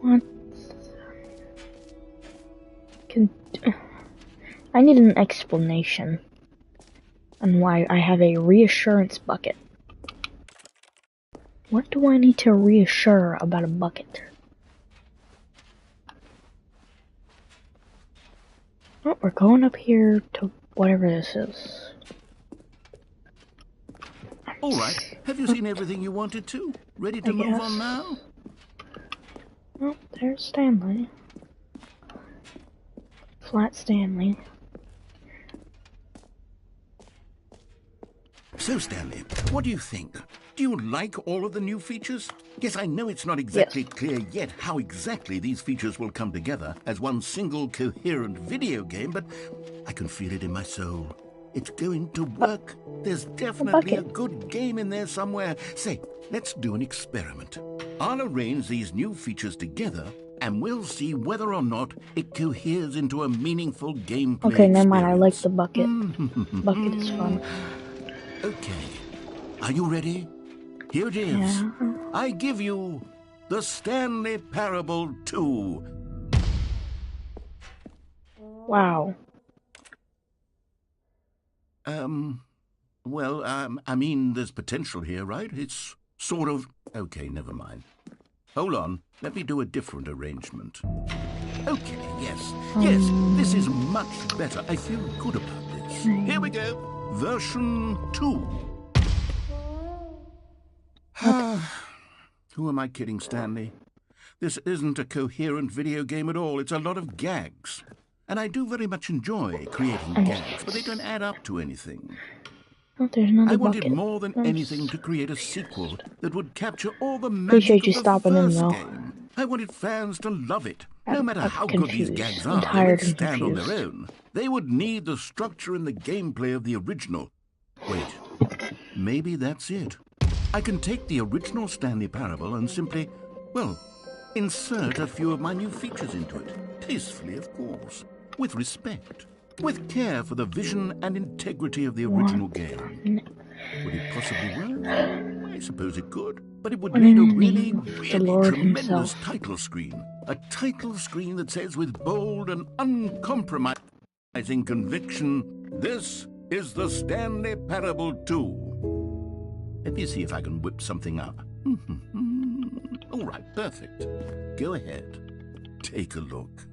What? I need an explanation on why I have a reassurance bucket. What do I need to reassure about a bucket? Oh, we're going up here to whatever this is. All right. Have you seen everything you wanted to? Ready to move on now? Oh, there's Stanley. Flat Stanley. So, Stanley, what do you think? Do you like all of the new features? Yes, I know it's not exactly clear yet how exactly these features will come together as one single coherent video game, but I can feel it in my soul. It's going to work. There's definitely a good game in there somewhere. Say, let's do an experiment. I'll arrange these new features together, and we'll see whether or not it coheres into a meaningful gameplay Okay, never mind. I like experience. the bucket. Bucket is fun. Okay. Are you ready? Here it is. Yeah. I give you the Stanley Parable 2. Wow. Well, I mean, there's potential here, right? It's sort of... Okay, never mind. Hold on. Let me do a different arrangement. Okay, yes. Yes, this is much better. I feel good about this. Here we go. Version 2. Who am I kidding, Stanley? This isn't a coherent video game at all. It's a lot of gags. And I do very much enjoy creating gags, but they don't add up to anything. Oh, there's another I wanted bucket. more than anything to create a sequel that would capture all the Appreciate magic you of the stopping in, first though. game. I wanted fans to love it. No matter I'm how good these confused. gags I'm are, they tired would and stand on their confused. own. They would need the structure and the gameplay of the original. Wait, maybe that's it. I can take the original Stanley Parable and simply, well, insert a few of my new features into it. Tastefully, of course. With respect. With care for the vision and integrity of the original game. Would it possibly work? I suppose it could. But it would need a really, really tremendous title screen. A title screen that says with bold and uncompromising conviction, "This is the Stanley Parable 2." Let me see if I can whip something up. All right, perfect. Go ahead. Take a look.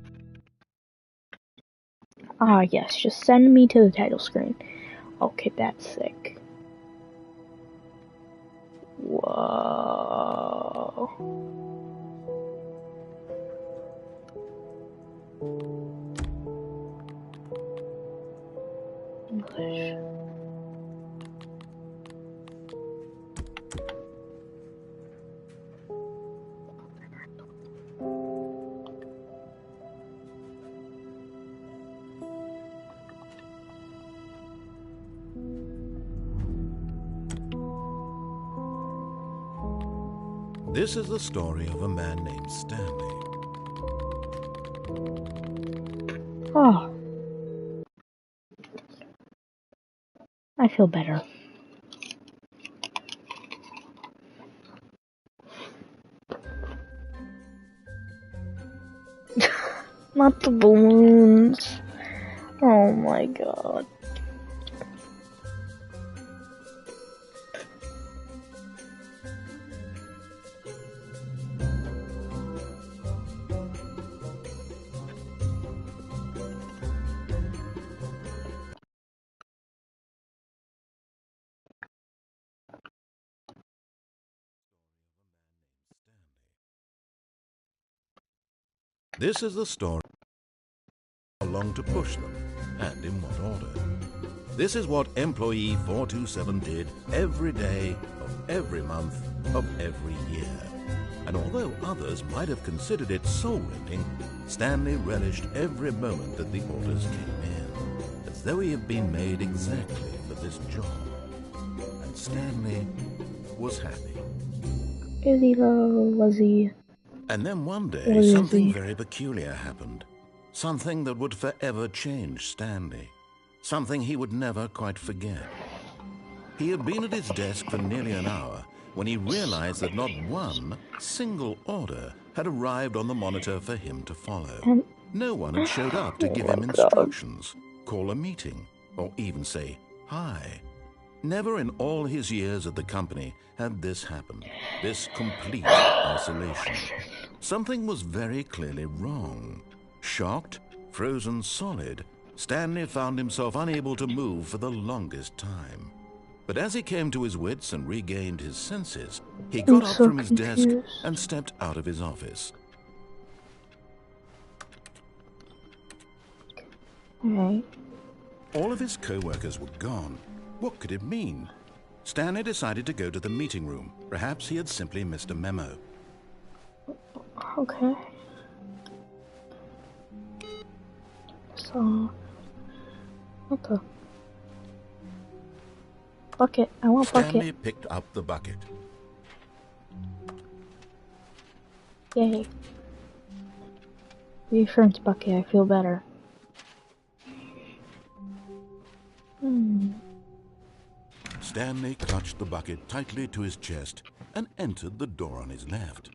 Ah, yes. Just send me to the title screen. Okay, that's sick. Whoa. English. This is the story of a man named Stanley. Oh. I feel better. Not the balloons. Oh my god. This is the story of how long to push them and in what order. This is what employee 427 did every day of every month of every year. And although others might have considered it soul-rending, Stanley relished every moment that the orders came in, as though he had been made exactly for this job. And Stanley was happy. Is he though? Was he? And then one day, something very peculiar happened. Something that would forever change Stanley. Something he would never quite forget. He had been at his desk for nearly an hour when he realized that not one single order had arrived on the monitor for him to follow. No one had showed up to give him instructions, call a meeting, or even say hi. Never in all his years at the company had this happened, this complete isolation. Something was very clearly wrong. Shocked, frozen solid, Stanley found himself unable to move for the longest time. But as he came to his wits and regained his senses, he got up from his desk and stepped out of his office. All of his co-workers were gone. What could it mean? Stanley decided to go to the meeting room. Perhaps he had simply missed a memo. Okay. So, what the? Bucket. I want bucket. Stanley picked up the bucket. Yay. Reassurance bucket. I feel better. Stanley clutched the bucket tightly to his chest and entered the door on his left.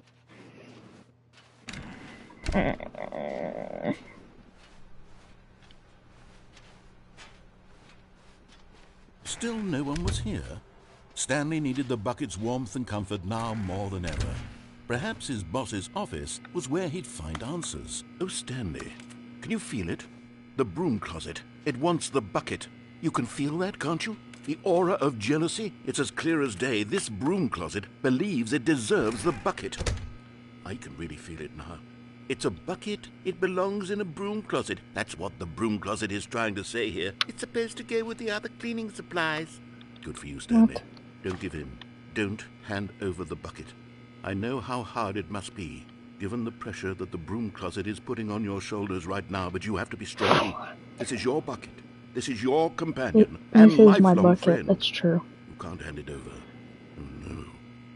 Still no one was here. Stanley needed the bucket's warmth and comfort now more than ever. Perhaps his boss's office was where he'd find answers. Oh, Stanley, can you feel it? The broom closet. It wants the bucket. You can feel that, can't you? The aura of jealousy? It's as clear as day. This broom closet believes it deserves the bucket. I can really feel it now. It's a bucket. It belongs in a broom closet. That's what the broom closet is trying to say here. It's supposed to go with the other cleaning supplies. Good for you, Stanley. What? Don't give in. Don't hand over the bucket. I know how hard it must be, given the pressure that the broom closet is putting on your shoulders right now, but you have to be strong. This is your bucket. This is your companion and This is my lifelong bucket. friend. That's true. You can't hand it over. Oh, no.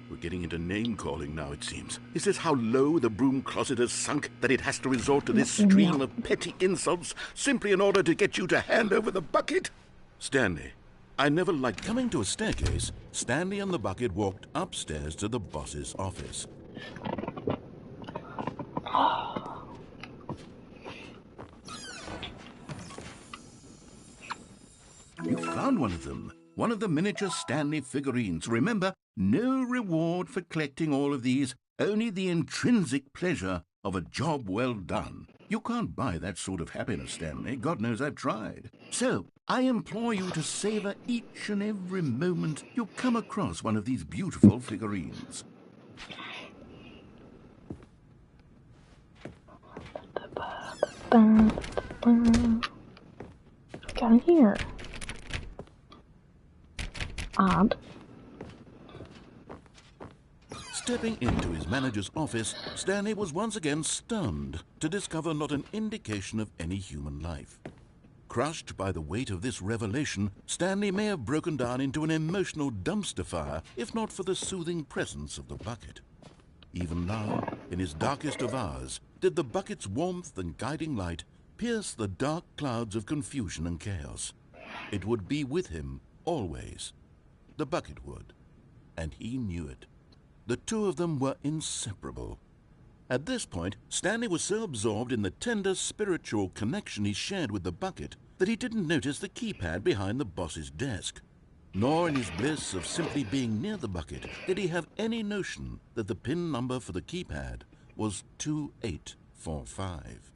We're getting into name-calling now, it seems. Is this how low the broom closet has sunk, that it has to resort to this stream of petty insults simply in order to get you to hand over the bucket? Stanley, I never liked coming to a staircase. Stanley and the bucket walked upstairs to the boss's office. You found one of them. One of the miniature Stanley figurines. Remember, no reward for collecting all of these, only the intrinsic pleasure of a job well done. You can't buy that sort of happiness, Stanley. God knows I've tried. So, I implore you to savor each and every moment you come across one of these beautiful figurines. Got in here. Odd. Stepping into his manager's office, Stanley was once again stunned to discover not an indication of any human life. Crushed by the weight of this revelation, Stanley may have broken down into an emotional dumpster fire, if not for the soothing presence of the bucket. Even now, in his darkest of hours, did the bucket's warmth and guiding light pierce the dark clouds of confusion and chaos. It would be with him always. The bucket would, and he knew it. The two of them were inseparable. At this point, Stanley was so absorbed in the tender spiritual connection he shared with the bucket that he didn't notice the keypad behind the boss's desk. Nor in his bliss of simply being near the bucket did he have any notion that the PIN number for the keypad was 2845.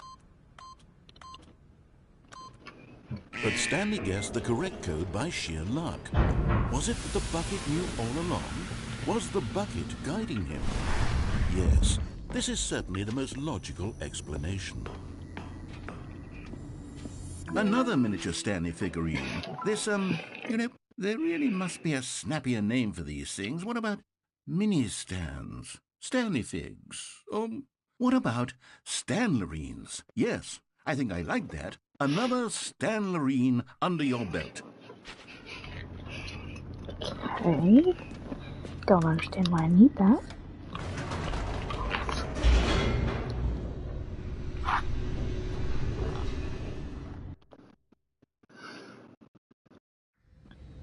But Stanley guessed the correct code by sheer luck. Was it that the bucket knew all along? Was the bucket guiding him? Yes, this is certainly the most logical explanation. Another miniature Stanley figurine. This, there really must be a snappier name for these things. What about mini-stands? Stanley figs? Or what about Stanlerines? Yes, I think I like that. Another Stanlerine under your belt. Okay. Don't understand why I need that.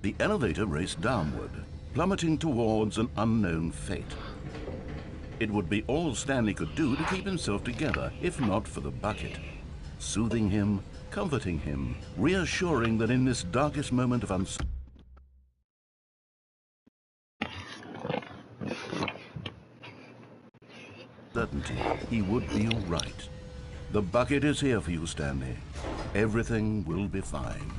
The elevator raced downward, plummeting towards an unknown fate. It would be all Stanley could do to keep himself together, if not for the bucket. Soothing him, comforting him, reassuring that in this darkest moment of uncertainty, he would be all right. The bucket is here for you, Stanley. Everything will be fine.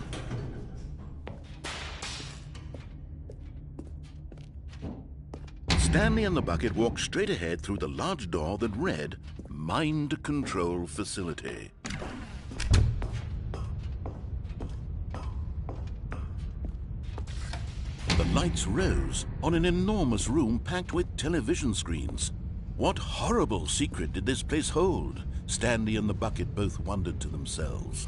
Stanley and the bucket walked straight ahead through the large door that read, Mind Control Facility. The lights rose on an enormous room packed with television screens. What horrible secret did this place hold? Stanley and the bucket both wondered to themselves.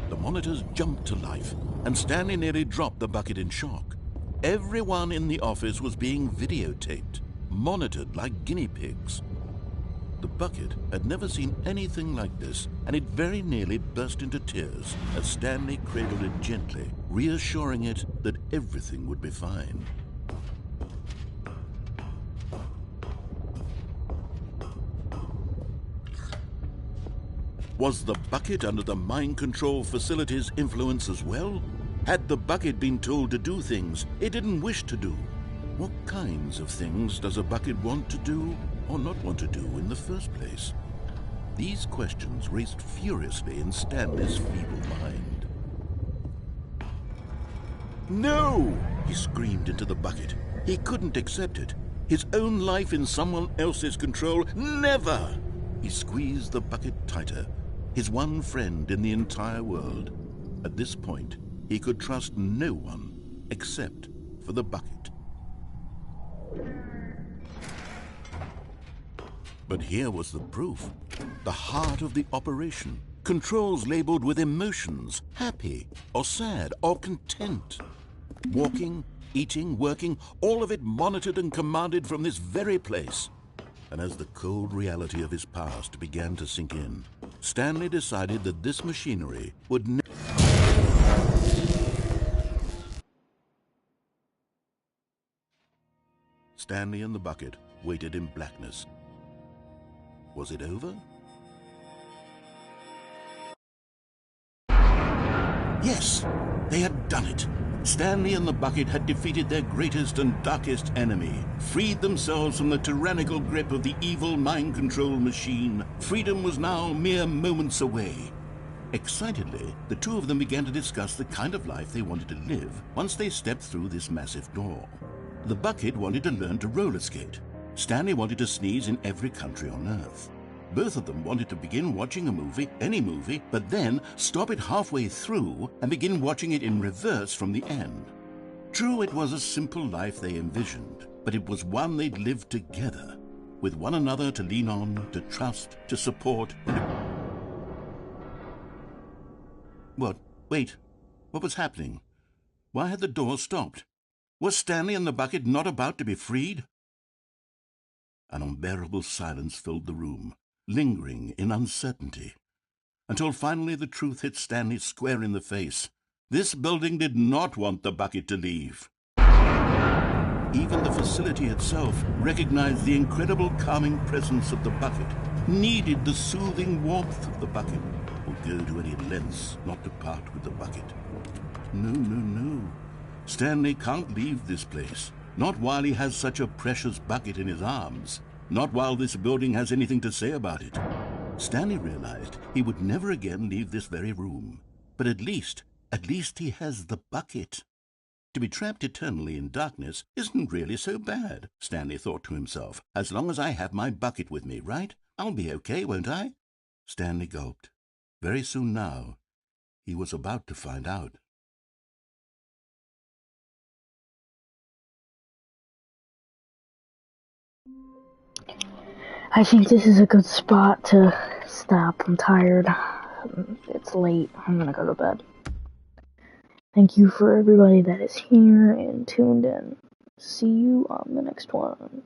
The monitors jumped to life, and Stanley nearly dropped the bucket in shock. Everyone in the office was being videotaped, monitored like guinea pigs. The bucket had never seen anything like this, and it very nearly burst into tears as Stanley cradled it gently, reassuring it that everything would be fine. Was the bucket under the mind control facility's influence as well? Had the bucket been told to do things it didn't wish to do? What kinds of things does a bucket want to do or not want to do in the first place? These questions raced furiously in Stanley's feeble mind. No! He screamed into the bucket. He couldn't accept it. His own life in someone else's control, never! He squeezed the bucket tighter. His one friend in the entire world. At this point, he could trust no one except for the bucket. But here was the proof. The heart of the operation. Controls labeled with emotions, happy or sad or content. Walking, eating, working, all of it monitored and commanded from this very place. And as the cold reality of his past began to sink in, Stanley decided that this machinery would never... Stanley and the bucket waited in blackness. Was it over? Yes, they had done it. Stanley and the bucket had defeated their greatest and darkest enemy, freed themselves from the tyrannical grip of the evil mind control machine. Freedom was now mere moments away. Excitedly, the two of them began to discuss the kind of life they wanted to live once they stepped through this massive door. The bucket wanted to learn to roller skate. Stanley wanted to sneeze in every country on Earth. Both of them wanted to begin watching a movie, any movie, but then stop it halfway through and begin watching it in reverse from the end. True, it was a simple life they envisioned, but it was one they'd lived together, with one another to lean on, to trust, to support. What? Wait. What was happening? Why had the door stopped? Was Stanley and the bucket not about to be freed? An unbearable silence filled the room, lingering in uncertainty, until finally the truth hit Stanley square in the face. This building did not want the bucket to leave. Even the facility itself recognized the incredible calming presence of the bucket, needed the soothing warmth of the bucket, would go to any lengths not to part with the bucket. No. Stanley can't leave this place. Not while he has such a precious bucket in his arms. Not while this building has anything to say about it. Stanley realized he would never again leave this very room. But at least he has the bucket. To be trapped eternally in darkness isn't really so bad, Stanley thought to himself. As long as I have my bucket with me, right? I'll be okay, won't I? Stanley gulped. Very soon now, he was about to find out. I think this is a good spot to stop. I'm tired. It's late. I'm gonna go to bed. Thank you for everybody that is here and tuned in. See you on the next one.